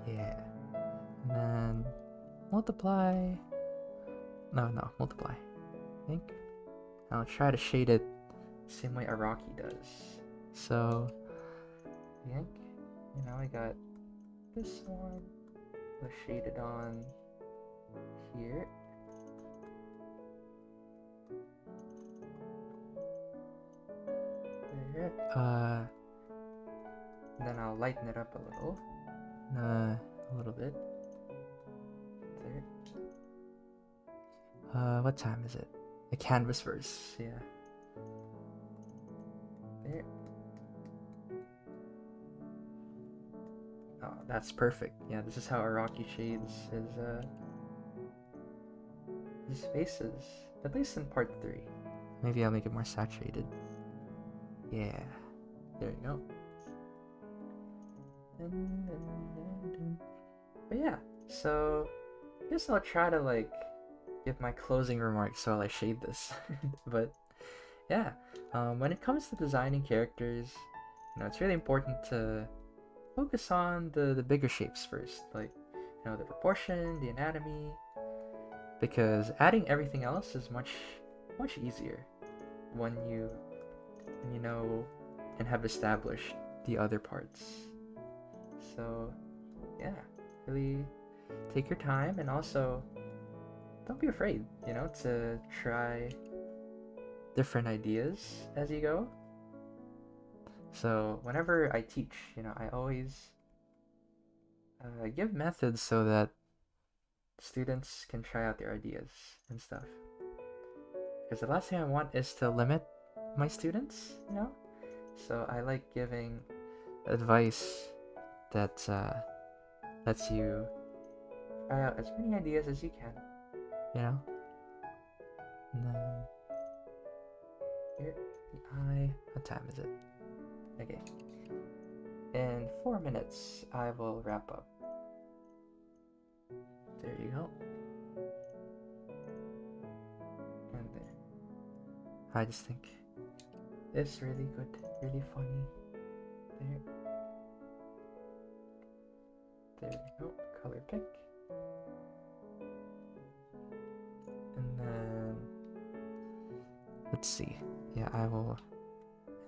Yeah. And then multiply. No, multiply. I think I'll try to shade it the same way Araki does. So, I think, I got this one. I'll shade it on here. There. Then I'll lighten it up a little. A little bit. There. What time is it? The canvas verse, yeah. There. Oh, that's perfect. Yeah, this is how Araki shades his faces. At least in part 3. Maybe I'll make it more saturated. Yeah. There you go. But yeah, so I guess I'll try to like give my closing remarks while I shade this. But yeah, when it comes to designing characters, it's really important to focus on the bigger shapes first, like the proportion, the anatomy, because adding everything else is much easier when you know and have established the other parts. So yeah, really take your time, and also don't be afraid, to try different ideas as you go. So whenever I teach, I always give methods so that students can try out their ideas and stuff. Because the last thing I want is to limit my students, So I like giving advice that lets you try out as many ideas as you can, And then here, the eye. What time is it? Okay. In 4 minutes, I will wrap up. There you go. And there. I just think it's really good, really funny. There. There you go. Color pick. let's see. Yeah,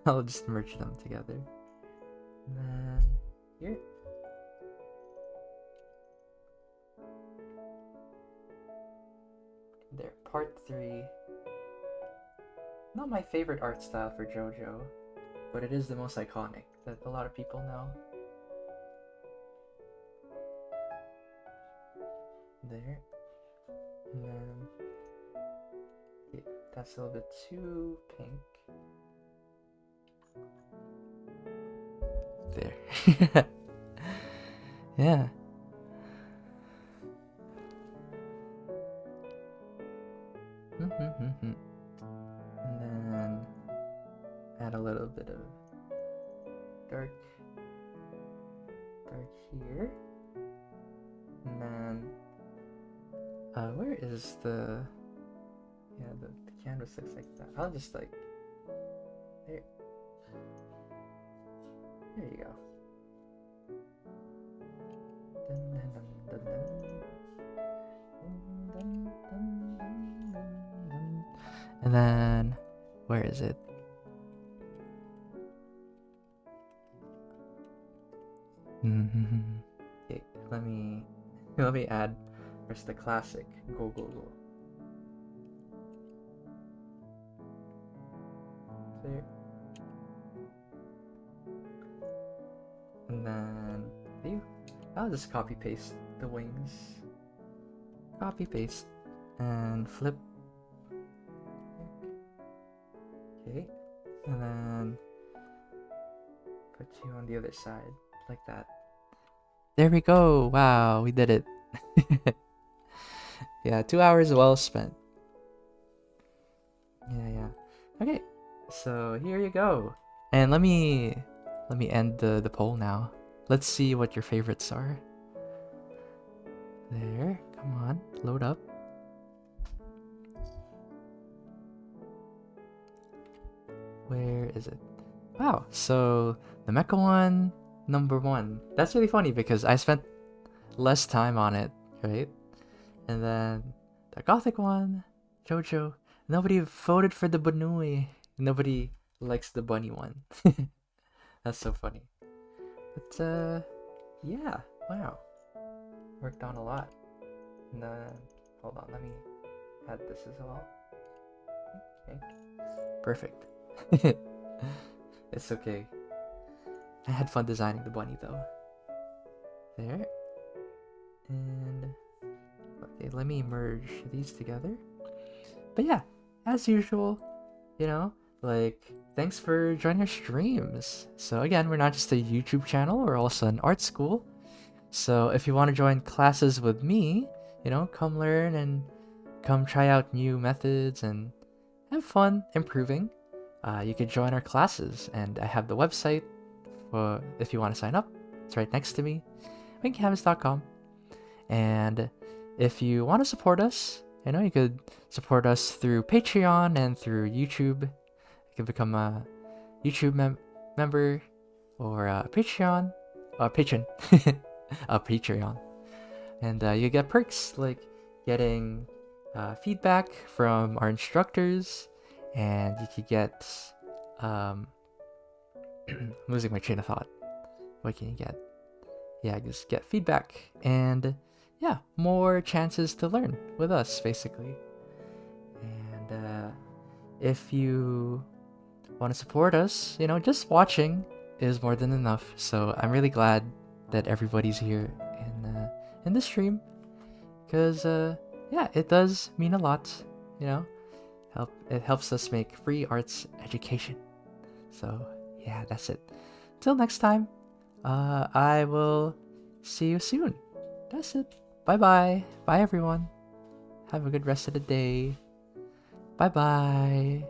I'll just merge them together. And then here. There, part 3. Not my favorite art style for JoJo, but it is the most iconic that a lot of people know. There. And then okay, that's a little bit too pink. There. Yeah. And then add a little bit of dark here. And then where is the canvas looks like that. I'll just like there you go. And then where is it? Okay, let me add first the classic go. There. And then I'll just copy paste the wings. Copy paste and flip. Okay. And then put you on the other side like that. There we go. Wow, we did it. Yeah, 2 hours well spent. Yeah. Okay. So here you go. And let me end the poll now. Let's see what your favorites are. There. Come on. Load up. Where is it? Wow. So the mecha one, number 1. That's really funny because I spent less time on it, right? And then the gothic one, JoJo. Nobody voted for the Banui. Nobody likes the bunny one. That's so funny. But yeah, wow. Worked on a lot. And hold on, let me add this as well. Okay. Perfect. It's okay. I had fun designing the bunny though. There. And okay, let me merge these together. But yeah, as usual, you know, like, thanks for joining our streams. So again, we're not just a YouTube channel, we're also an art school. So if you want to join classes with me, you know, come learn and come try out new methods and have fun improving. You could join our classes, and I have the website for if you want to sign up. It's right next to me, wingcanvas.com. And if you want to support us, you know, you could support us through Patreon and through YouTube. You can become a YouTube member or a patron, a Patreon. And you get perks like getting feedback from our instructors, and you could get I'm losing my train of thought. What can you get? Yeah, just get feedback and yeah, more chances to learn with us basically. And if you want to support us, you know, just watching is more than enough. So I'm really glad that everybody's here in the stream, because yeah, it does mean a lot, you know. It helps us make free arts education. So yeah, that's it. Till next time, I will see you soon. That's it. Bye everyone. Have a good rest of the day. Bye.